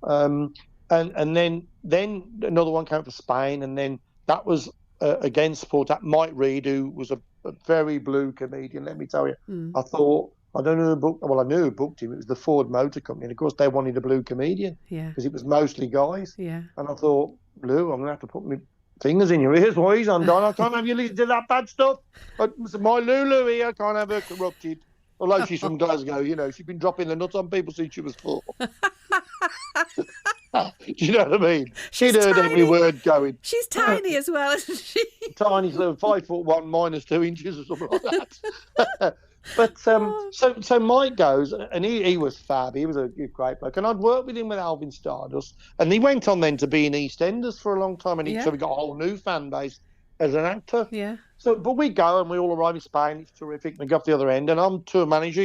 Um, and then another one came for Spain, and then that was again support that Mike Reed, who was a very blue comedian. Let me tell you, Mm. I thought I don't know who booked. Well, I knew who booked him. It was the Ford Motor Company, and of course they wanted a blue comedian Yeah, because it was mostly guys. yeah. And I thought, Lou, I'm gonna have to put my fingers in your ears while he's undone. I can't have you listen to that bad stuff. My Lulu here, I can't have her corrupted. Although she's from Glasgow, she's been dropping the nuts on people since she was 4. Do you know what I mean? She'd She's heard every tiny. word going. She's tiny as well, isn't she? Tiny, little 5'1" -2 inches or something like that. But Oh, so Mike goes, and he was fab. He was a great bloke, and I'd worked with him with Alvin Stardust, and he went on then to be in EastEnders for a long time, and so yeah, we got a whole new fan base as an actor. yeah. So, but we go and we all arrive in Spain. It's terrific. We go off the other end, and I'm tour manager.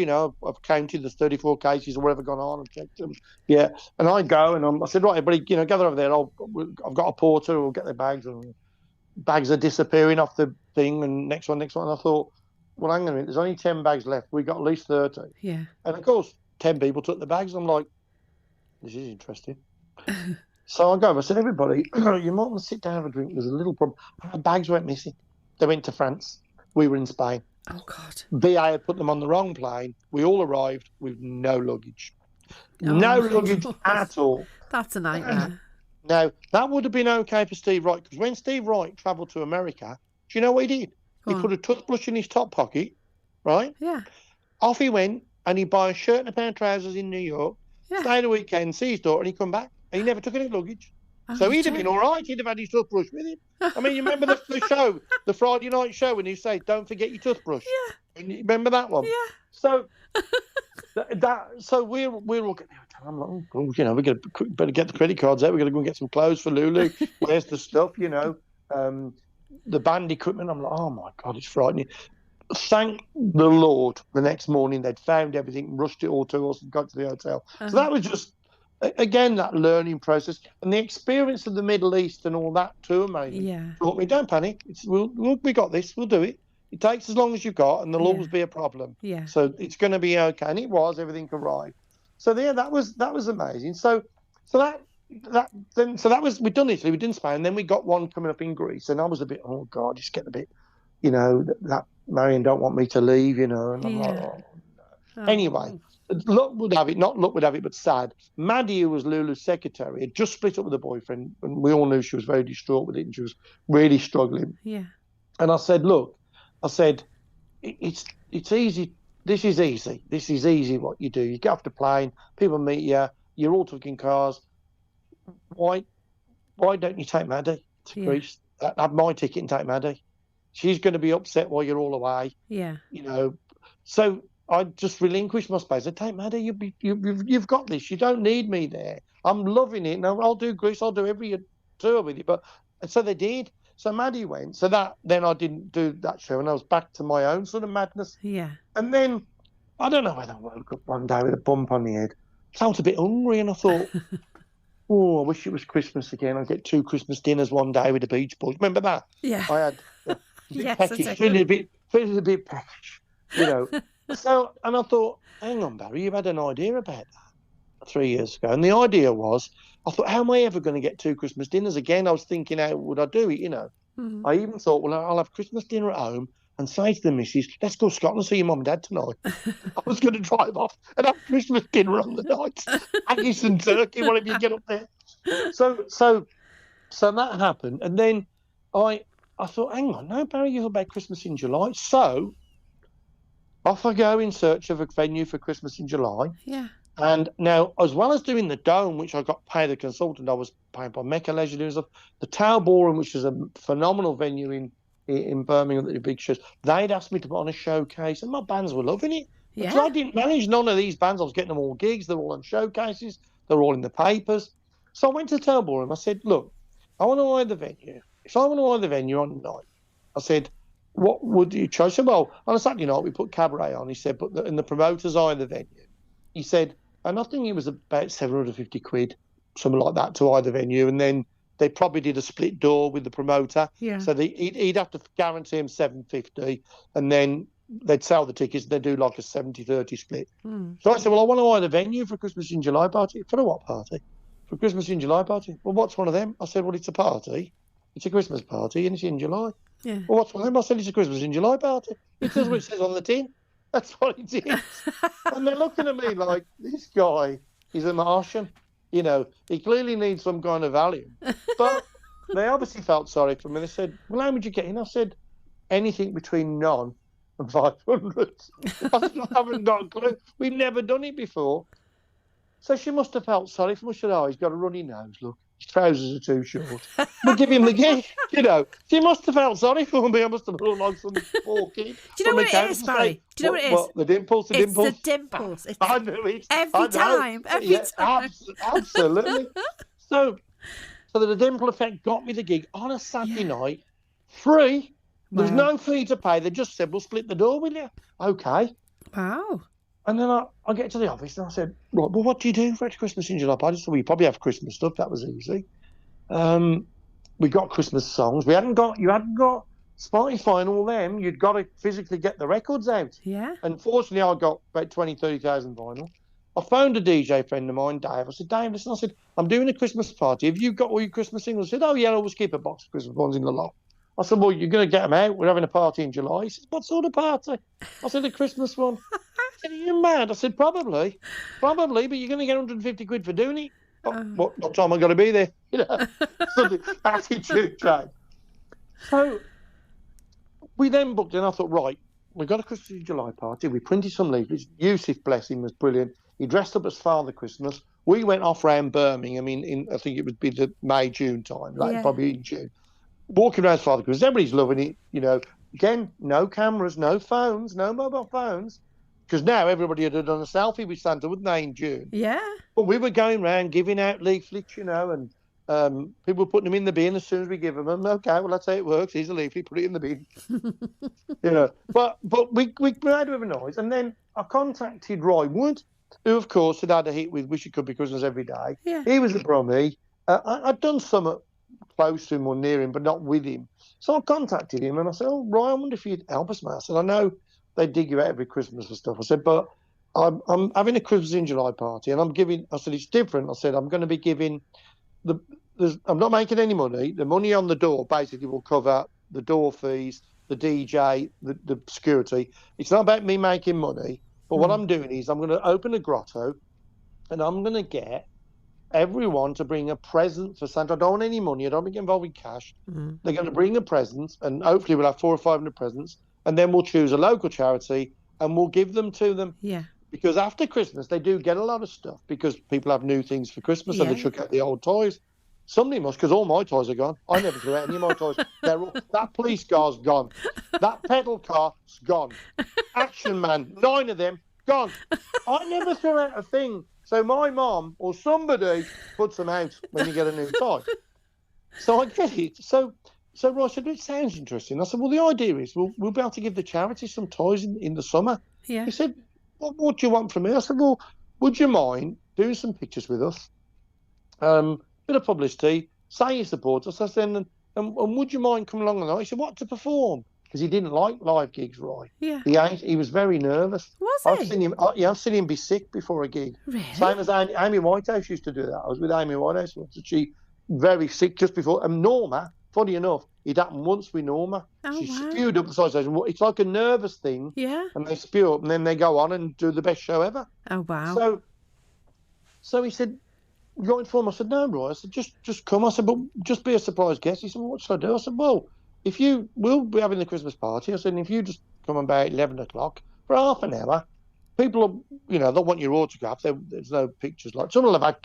I've counted the 34 cases or whatever gone on and checked them. Yeah, and I go and I said, right, everybody, gather over there. I've got a porter who will get their bags, and bags are disappearing off the thing. And next one. And I thought, well, hang on a minute. There's only 10 bags left. We got at least 30. Yeah. And of course, 10 people took the bags. I'm like, this is interesting. So I go. I said, everybody, you might want to sit down and have a drink. There's a little problem. Our bags went missing. They went to France. We were in Spain. Oh, God. BA had put them on the wrong plane. We all arrived with no luggage. Oh, No my luggage God. at all. That's a nightmare. Now, that would have been okay for Steve Wright, because when Steve Wright travelled to America, do you know what he did? Go He on. put a toothbrush in his top pocket, right? Yeah, Off he went, and he'd buy a shirt and a pair of trousers in New York, yeah. stay the weekend, see his daughter, and he'd come back. And he never took any luggage. Oh, So you he'd have been don't. all right. He'd have had his toothbrush with him. I mean, you remember the show, the Friday night show, when you say, don't forget your toothbrush? Yeah, And you remember that one? yeah. So so we're all getting there. I'm like, oh, we better get the credit cards out. We're gonna go and get some clothes for Lulu. Where's the stuff? The band equipment. I'm like, oh my God, it's frightening. Thank the Lord. The next morning they'd found everything, rushed it all to us, and got to the hotel. So that was just again that learning process, and the experience of the Middle East and all that too. Amazing. Taught me, don't panic. We got this. We'll do it. It takes as long as you've got, and there'll always be a problem. Yeah. So it's going to be okay, and it was. Everything arrived. So yeah, that was amazing. So that was, we'd done Italy, we'd done Spain, and then we got one coming up in Greece, and I was a bit, oh God, just getting a bit, that Marion don't want me to leave, and I'm like, oh. Anyway, luck would have it, not luck would have it, but sad. Maddie, who was Lulu's secretary, had just split up with a boyfriend, and we all knew she was very distraught with it, and she was really struggling. Yeah. And I said, look, it's easy. This is easy. This is easy what you do. You get off the plane, people meet you, you're all talking cars. Why don't you take Maddie to Greece? Have my ticket and take Maddie. She's going to be upset while you're all away. Yeah. So I just relinquished my space. I take Maddie. You've got this. You don't need me there. I'm loving it. No, I'll do Greece. I'll do every tour with you. And so they did. So Maddie went. So then I didn't do that show, and I was back to my own sort of madness. Yeah. And then I don't know whether I woke up one day with a bump on the head. I felt a bit hungry, and I thought, oh, I wish it was Christmas again. I'd get 2 Christmas dinners one day with the Beach Boys. Remember that? Yeah. I had Yes, peckish, feeling a bit peckish, So, and I thought, hang on, Barry, you've had an idea about that 3 years ago. And the idea was, I thought, how am I ever going to get 2 Christmas dinners again? I was thinking, how would I do it, Mm. I even thought, well, I'll have Christmas dinner at home and say to the missus, let's go to Scotland and see your mum and dad tonight. I was going to drive off and have Christmas dinner on the night. Haggis and turkey, whatever you get up there. So that happened. And then I thought, hang on, no, Barry, you've about Christmas in July. So off I go in search of a venue for Christmas in July. Yeah. And now, as well as doing the Dome, which I got paid a consultant, I was paid by Mecca Leisure doing stuff. The Tower Ballroom, which is a phenomenal venue in Birmingham, that do big shows, they'd asked me to put on a showcase, and my bands were loving it. Yeah. Because I didn't manage none of these bands. I was getting them all gigs. They're all on showcases. They're all in the papers. So I went to the Tower Ballroom. I said, look, I want to hire the venue. If I want to hire the venue on the night, I said, what would you choose? I said, well, on a Saturday night, we put Cabaret on. He said, but in the promoter's eye of the venue, he said, and I think it was about 750 quid, something like that, to either venue. And then they probably did a split door with the promoter. Yeah. So he'd have to guarantee him 750, and then they'd sell the tickets. They'd do like a 70-30 split. So I said, well, I want to hire the venue for a Christmas in July party. For a what party? For a Christmas in July party. Well, what's one of them? I said, well, it's a party. It's a Christmas party, and it's in July. Yeah. Well, what's one of them? I said, it's a Christmas in July party. It says what it says on the tin. That's what it is. And they're looking at me like, this guy is a Martian. You know, he clearly needs some kind of value. But they obviously felt sorry for me. They said, well, how would you get in? I said, anything between none and 500. I said, I haven't got a clue. We've never done it before. So she must have felt sorry for me. She said, oh, he's got a runny nose, look. His trousers are too short. We'll give him the gig, you know. She must have felt sorry for me. I must have looked like some poor kid. Do you know what it is, Barry? Do you know what it is? What, the dimples, It's the dimples. It's I knew it. every time. Absolutely. So the dimple effect got me the gig on a Saturday night, free. There was no fee to pay. They just said, we'll split the door with you. Okay. Wow. And then I get to the office and I said, right, well, what do you do for a Christmas in July party? So we probably have Christmas stuff. That was easy. We got Christmas songs. You hadn't got Spotify and all them. You'd got to physically get the records out. Yeah. Unfortunately, I got about 30,000 vinyl. I phoned a DJ friend of mine, Dave. I said, Dave, listen, I said, I'm doing a Christmas party. Have you got all your Christmas singles? He said, oh, yeah, I always keep a box of Christmas ones in the loft. I said, well, you're going to get them out. We're having a party in July. He said, what sort of party? I said, a Christmas one. He said, are you mad? I said, probably, but you're going to get 150 quid for doing it. What time am I going to be there? You know, so the attitude change. So we then booked in. I thought, right, we got a Christmas in July party. We printed some leaflets. Yusuf, bless him, was brilliant. He dressed up as Father Christmas. We went off round Birmingham I think it would be the May, June time, probably in June. Walking around Father Christmas, everybody's loving it. You know, again, no cameras, no phones, no mobile phones, because now everybody had done a selfie with Santa, wouldn't they, in June? Yeah. But we were going around giving out leaflets, you know, and people were putting them in the bin as soon as we give them. Okay, well, that's how it works. Here's a leaflet, put it in the bin. You know, but we made a bit of a noise, and then I contacted Roy Wood, who, of course, had a hit with Wish It Could Be Christmas Every Day. Yeah. He was a Brummie. I'd done some close to him or near him, but not with him. So I contacted him and I said, oh, Roy, I wonder if you'd help us, mate. I said, I know they dig you out every Christmas and stuff. I said, but I'm having a Christmas in July party and I said, it's different. I said, I'm going to be giving I'm not making any money. The money on the door basically will cover the door fees, the DJ, the security. It's not about me making money, but what I'm doing is I'm going to open a grotto and I'm going to get everyone to bring a present for Santa. I don't want any money. I don't want to get involved in cash. They're going to bring a present, and hopefully we'll have 400 or 500 presents, and then we'll choose a local charity and we'll give them to them. Yeah. Because after Christmas, they do get a lot of stuff because people have new things for Christmas and they chuck out the old toys. Somebody must, because all my toys are gone. I never threw out any of my toys. That police car's gone. That pedal car's gone. Action Man, 9 of them, gone. I never threw out a thing. So my mom or somebody puts them out when you get a new toy. So I get it. So Roy said, it sounds interesting. I said, well, the idea is we'll be able to give the charity some toys in the summer. Yeah. He said, what do you want from me? I said, well, would you mind doing some pictures with us? Bit of publicity, say you support us. I said, and would you mind coming along tonight? He said, what, to perform? Because he didn't like live gigs, Roy. Yeah. He was very nervous. Was he? I've seen him be sick before a gig. Really? Same as Amy Whitehouse used to do that. I was with Amy Whitehouse once, and she very sick just before. And Norma, funny enough, it happened once with Norma. She spewed up the side stage. It's like a nervous thing. Yeah. And they spew up, and then they go on and do the best show ever. Oh, wow. So he said, you going for him? I said, no, Roy. I said, just come. I said, but just be a surprise guest. He said, well, what should I do? I said, well, we'll be having the Christmas party. I said, and if you just come about 11 o'clock for half an hour, people are, they'll want your autograph. There's no pictures. Like some will have had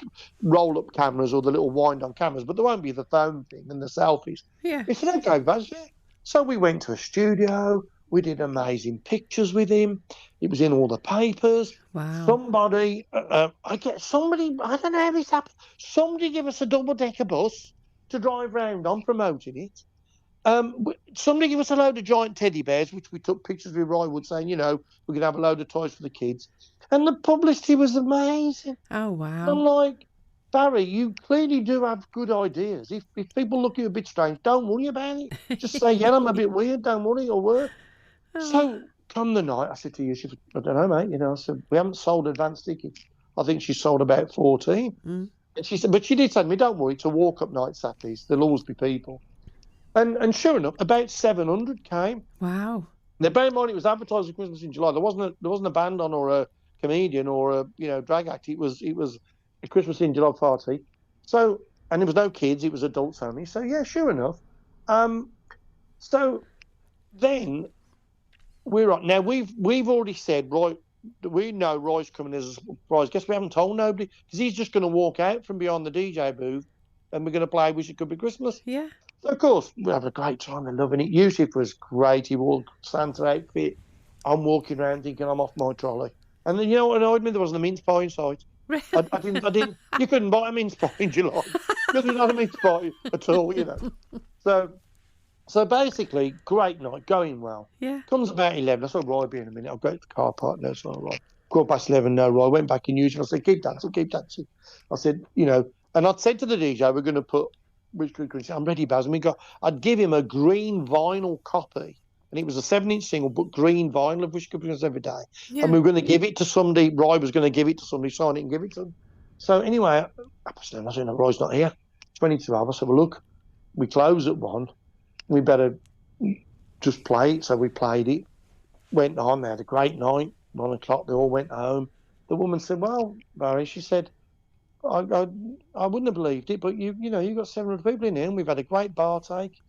roll-up cameras or the little wind-on cameras, but there won't be the phone thing and the selfies. Yeah. He said, okay, Buzz, yeah. So we went to a studio. We did amazing pictures with him. It was in all the papers. Wow. Somebody, I don't know how this happened. Somebody give us a double-decker bus to drive round on promoting it. Somebody gave us a load of giant teddy bears, which we took pictures with Rywood saying, we're going to have a load of toys for the kids. And the publicity was amazing. Oh, And I'm wow. like, Barry, you clearly do have good ideas. If people look at you a bit strange, don't worry about it. Just say, yeah, I'm a bit weird, don't worry, it'll work. Oh, So come the night, I said to you, she said, I don't know, mate. I said, we haven't sold advance tickets. I think she sold about 14. mm, And she said, but she did say to me, don't worry, it's a walk-up night Saturdays. There'll always be people. And sure enough, about 700 came. wow. Now, bear in mind, it was advertised for Christmas in July. There wasn't a band on or a comedian or a drag act. It was a Christmas in July party. So, and there was no kids. It was adults only. So yeah, sure enough. So then we're on. Now we've already said, right, we know Roy's coming as a surprise. Guess we haven't told nobody because he's just going to walk out from behind the DJ booth and we're going to play Wish It Could Be Christmas. Yeah. So of course, we have a great time and loving it. Yusuf was great. He wore Santa outfit. I'm walking around thinking I'm off my trolley. And then, what annoyed me? There wasn't a mince pie in sight. I didn't, you couldn't buy a mince pie in July. Because there's not a mince pie at all, So basically, great night, going well. Yeah. Comes about 11. I saw Roy be in a minute. I'll go to the car park. No, it's not Roy. 11:15, no Roy. Went back in usual. I said, keep dancing, keep dancing. I said, and I'd said to the DJ, we're going to put Wish Could Be. I'm ready, Baz. And I'd give him a green vinyl copy. And it was a 7-inch single, but green vinyl of Wish Could Be Christmas every day. Yeah. And we were going to give it to somebody. Roy was going to give it to somebody, sign it and give it to them. So anyway, I said, no, Roy's not here. 22 hours. I said, well, look, we close at 1. We better just play it. So we played it. Went on. They had a great night. 1 o'clock, they all went home. The woman said, well, Barry, she said, I wouldn't have believed it, but you got 700 people in here and we've had a great bar take.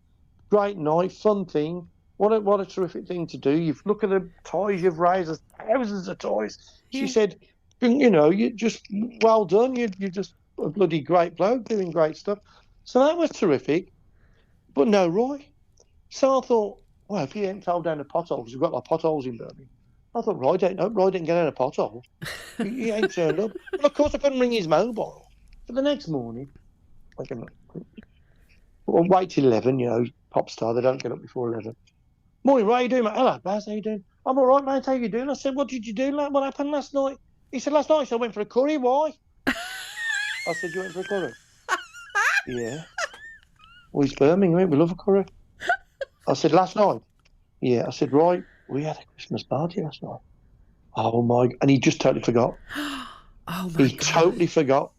Great night, fun thing. What a terrific thing to do. You've look at the toys you've raised, there's thousands of toys. She said, you just well done. You're just a bloody great bloke doing great stuff. So that was terrific. But no Roy. So I thought, well, if he hadn't fell down the pothole, because we've got like potholes in Birmingham. I thought Roy didn't get down a pothole. He ain't turned up. Well, of course I couldn't ring his mobile. But the next morning, wait till 11, pop star, they don't get up before 11. Morning, Ray, how you doing, mate? Hello, Baz, how you doing? I'm all right, mate, how you doing? I said, what did you do? What happened last night? He said, last night, I went for a curry, why? I said, you went for a curry? Yeah. Well, it's Birmingham, we love a curry. I said, last night? Yeah. I said, right, we had a Christmas party last night. Oh, my, and he just totally forgot. Oh, my God. He totally forgot.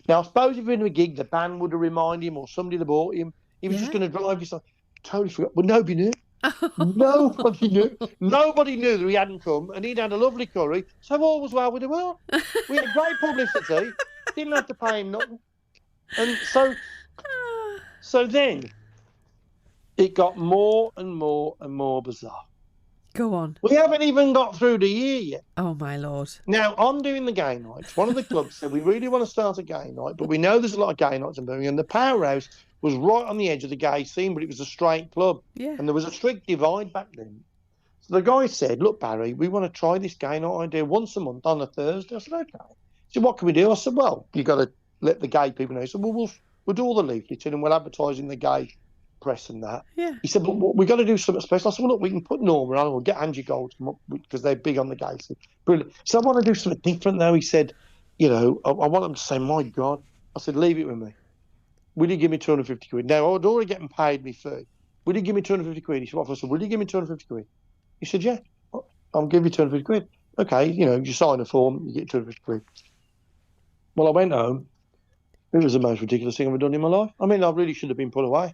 Now, I suppose if he had a gig, the band would have reminded him or somebody that bought him. He was just going to drive his son. Totally forgot. But nobody knew. Nobody knew. Nobody knew that he hadn't come, and he'd had a lovely curry, so all was well with the world. We had great publicity. Didn't have to pay him nothing. And so then it got more and more and more bizarre. Go on. We haven't even got through the year yet. Oh, my Lord. Now, I'm doing the gay nights. One of the clubs said, we really want to start a gay night, but we know there's a lot of gay nights in Birmingham. And the Powerhouse was right on the edge of the gay scene, but it was a straight club. Yeah. And there was a strict divide back then. So the guy said, look, Barry, we want to try this gay night idea once a month on a Thursday. I said, okay. He said, what can we do? I said, well, you got to let the gay people know. He said, well, we'll do all the leafleting and we'll advertise in the gay press and that. Yeah. He said, but we've got to do something special. I said, well, look, we can put Norma on and we'll get Angie Gold to come up because they're big on the gay scene. Brilliant. So I want to do something different though. He said, I want them to say, my God. I said, leave it with me. Will you give me 250 quid? Now, I'd already getting paid me fee. Will you give me 250 quid? He said, I said, will you give me 250 quid? He said, yeah, I'll give you 250 quid. Okay, you sign a form, you get 250 quid. Well, I went home. It was the most ridiculous thing I've ever done in my life. I mean, I really should have been put away.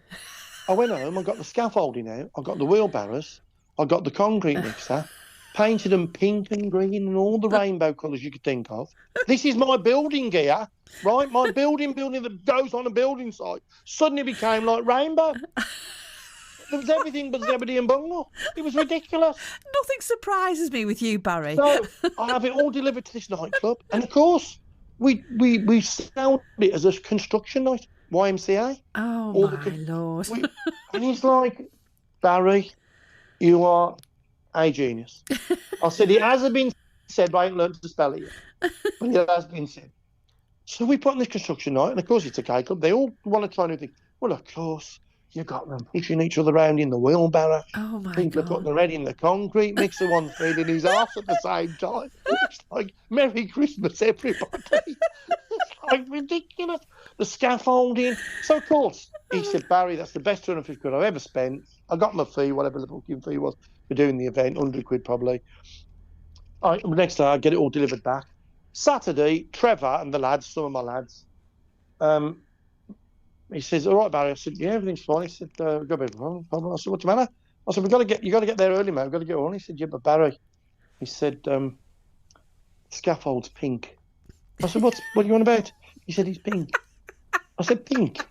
I went home, I got the scaffolding out, I got the wheelbarrows, I got the concrete mixer, painted them pink and green and all the rainbow colours you could think of. This is my building gear, right? My building that goes on a building site suddenly became like rainbow. There was everything but Zebedee and Bungle. It was ridiculous. Nothing surprises me with you, Barry. So I have it all delivered to this nightclub, and of course we sound it as a construction night. YMCA. Oh, my Lord. And he's like, Barry, you are a genius. I said, it hasn't been said, but I ain't learned to spell it yet. But it has been said. So we put on this construction night, and of course it's a gay club. They all want to try new things. Well, of course, You got them pushing each other around in the wheelbarrow. Oh my People are putting God. their head in the concrete mixer, one feeding his arse at the same time. It's like, Merry Christmas, everybody. It's like ridiculous. The scaffolding. So, of course, he said, Barry, that's the best 250 quid I've ever spent. I got my fee, whatever the booking fee was for doing the event, 100 quid probably. Next day, I get it all delivered back. Saturday, Trevor and the lads, some of my lads, he says, "All right, Barry." I said, "Yeah, everything's fine." He said, "Got a bit of a problem." I said, "What's the matter?" I said, you got to get there early, mate. We've got to get on." He said, "Yeah, but Barry," he said, "scaffold's pink." I said, "What are you on about?" He said, "It's pink." I said, "Pink?"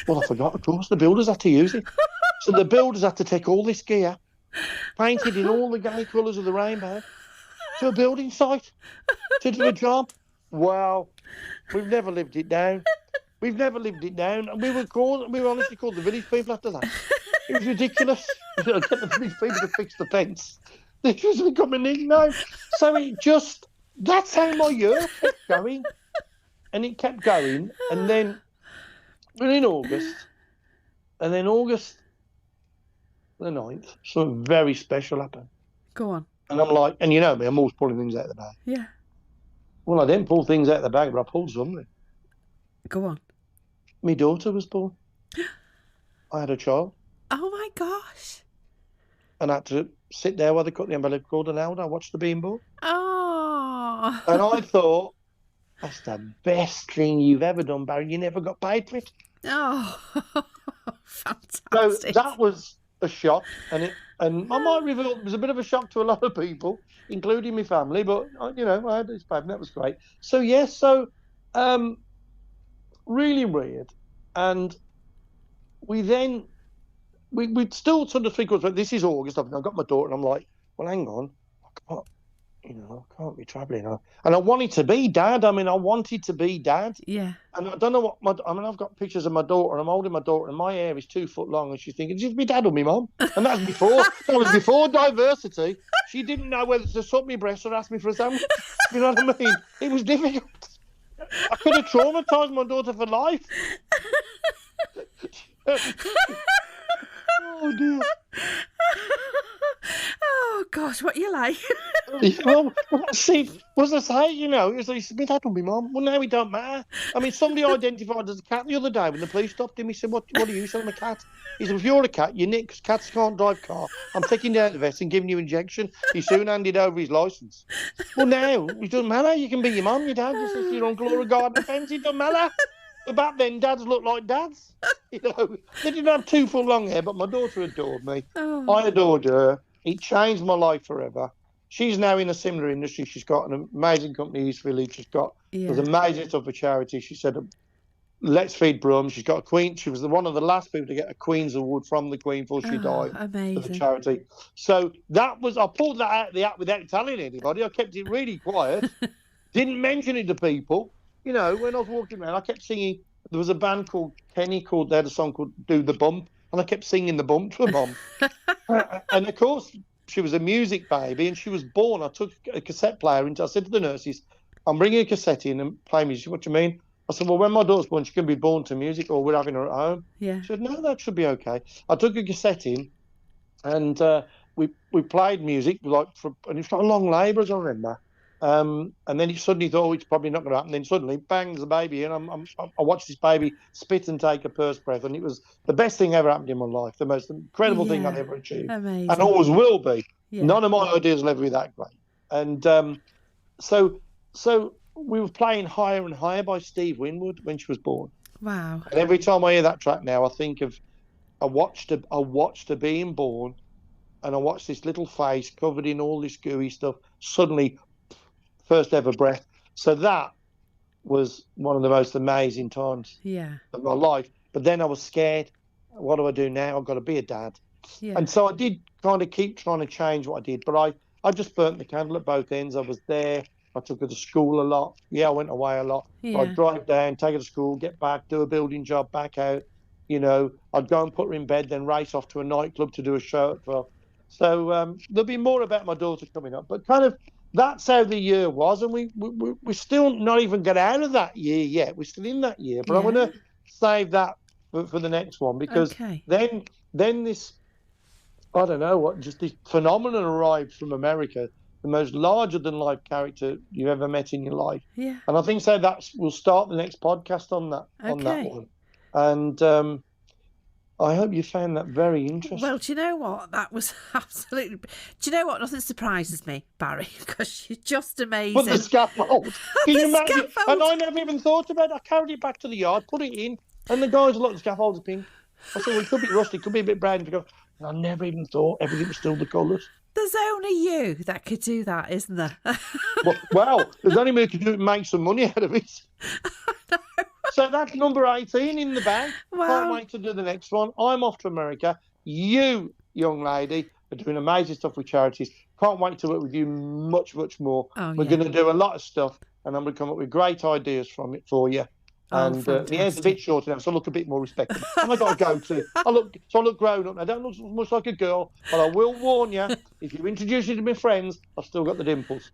Well, I forgot. Of course, the builders had to use it. So the builders had to take all this gear, painted in all the gay colours of the rainbow, to a building site to do a job. Well, we've never lived it down. We've never lived it down. And we were honestly called the village people after that. It was ridiculous. Get the village people to fix the fence. This was become a nickname. So that's how my year kept going. And it kept going. And then we're in August. And then August the 9th, something very special happened. Go on. And I'm like, and you know me, I'm always pulling things out of the bag. Yeah. Well, I didn't pull things out of the bag, but I pulled something. Go on. My daughter was born. I had a child. Oh my gosh. And I had to sit there while they cut the umbilical cord and out. I watched the being born. Oh. And I thought, that's the best thing you've ever done, Barry. You never got paid for it. Oh. Fantastic. So that was a shock. And I might reveal it was a bit of a shock to a lot of people, including my family. But, I had this baby and that was great. So, yes, really weird. And we still sort of think, this is August. I've got my daughter and I'm like, well, hang on. I can't be travelling. And I wanted to be dad. I wanted to be dad. Yeah. And I don't know I've got pictures of my daughter and I'm holding my daughter and my hair is 2 foot long and she's thinking, is this my dad or my mum? And that was before diversity. She didn't know whether to suck me breast or ask me for a sandwich. You know what I mean? It was difficult. I could have traumatised my daughter for life. Oh, dear. Oh, gosh, what you like? See, was I say, it's like, my dad or my mum. Well, now it don't matter. Somebody identified as a cat the other day when the police stopped him. He said, what are you? He said, I'm a cat. He said, if you're a cat, you're nicked because cats can't drive car. I'm taking you down to the vet and giving you injection. He soon handed over his licence. Well, now, it doesn't matter. You can be your mum, your dad, just as your uncle or a garden fence. It doesn't matter. But back then, dads looked like dads. They didn't have 2 foot long hair, but my daughter adored me. Oh. I adored her. It changed my life forever. She's now in a similar industry. She's got an amazing company, East Village. She's got there's amazing stuff for charity. She said, let's feed Brum. She's got a Queen. She was one of the last people to get a Queen's Award from the Queen before she died. Amazing. For charity. So I pulled that out of the act without telling anybody. I kept it really quiet. Didn't mention it to people. When I was walking around, I kept singing. There was a band called Kenny they had a song called Do the Bump, and I kept singing the bump to her mum. And of course, she was a music baby, and she was born. I took a cassette player into. I said to the nurses, "I'm bringing a cassette in and play music." What do you mean? I said, "Well, when my daughter's born, she can be born to music, or we're having her at home." Yeah. She said, "No, that should be okay." I took a cassette in, and we played music and it's like long labour, as I remember. And then he suddenly thought, it's probably not going to happen. Then suddenly, bangs the baby, and I watched this baby spit and take a first breath, and it was the best thing ever happened in my life, the most incredible thing I'd ever achieved, amazing. And always will be. Yeah. None of my ideas will ever be that great. And so we were playing Higher and Higher by Steve Winwood when she was born. Wow. And every time I hear that track now, I think of I watched her being born, and I watched this little face covered in all this gooey stuff suddenly. First ever breath. So that was one of the most amazing times of my life. But then I was scared. What do I do now? I've got to be a dad. Yeah. And so I did kind of keep trying to change what I did. But I just burnt the candle at both ends. I was there. I took her to school a lot. Yeah, I went away a lot. Yeah. I'd drive down, take her to school, get back, do a building job, back out. I'd go and put her in bed, then race off to a nightclub to do a show at 12. So there'll be more about my daughter coming up. But kind of that's how the year was, and we're still not even got out of that year yet. We're still in that year, but I'm going to save that for the next one, because Okay. then this, I don't know what, just this phenomenon arrived from America, the most larger than life character you've ever met in your life. Yeah. And I think so we'll start the next podcast on that Okay. one. And I hope you found that very interesting. Well, do you know what? That was absolutely. Do you know what? Nothing surprises me, Barry, because you're just amazing. But the scaffold. Can you imagine? Scaffold. And I never even thought about it. I carried it back to the yard, put it in, and the guys look, the scaffold's pink. I said, well, it could be rusty, it could be a bit brown. And I never even thought everything was still the colours. There's only you that could do that, isn't there? Well, there's only me who can do it and make some money out of it. So that's number 18 in the bag. Wow. Can't wait to do the next one. I'm off to America. You, young lady, are doing amazing stuff with charities. Can't wait to work with you much, much more. Oh, We're yeah. going to do a lot of stuff, and I'm going to come up with great ideas from it for you. Oh, And the hair's a fantastic. bit shorter now, so I look a bit more respectable. And I got to go to. I look grown up. I don't look much like a girl, but I will warn you: if you introduce me to my friends, I've still got the dimples.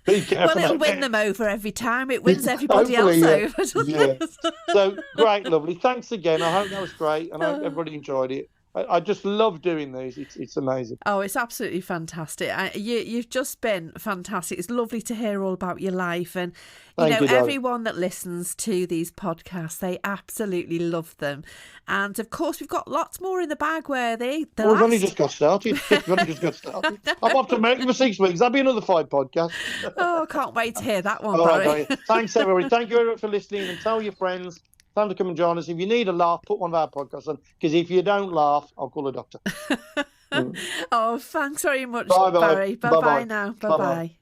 Be careful. Well, it'll win them over every time. It wins everybody else Hopefully, over, doesn't yeah. it? So great, lovely. Thanks again. I hope that was great, and I hope everybody enjoyed it. I just love doing these. It's amazing. Oh, it's absolutely fantastic. You've just been fantastic. It's lovely to hear all about your life. And, Thank you, darling. everyone that listens to these podcasts, they absolutely love them. And, of course, we've got lots more in the bag, Worthy. We've only just got started. I'm off to America for 6 weeks. That'll be another 5 podcasts. Oh, I can't wait to hear that one, All right, Barry. darling. Thanks, everybody. Thank you very much for listening, and tell your friends. Time to come and join us. If you need a laugh, put one of our podcasts on, because if you don't laugh, I'll call a doctor. Oh, thanks very much, Bye-bye. Barry. Bye-bye Bye-bye. now. Bye-bye. Bye-bye.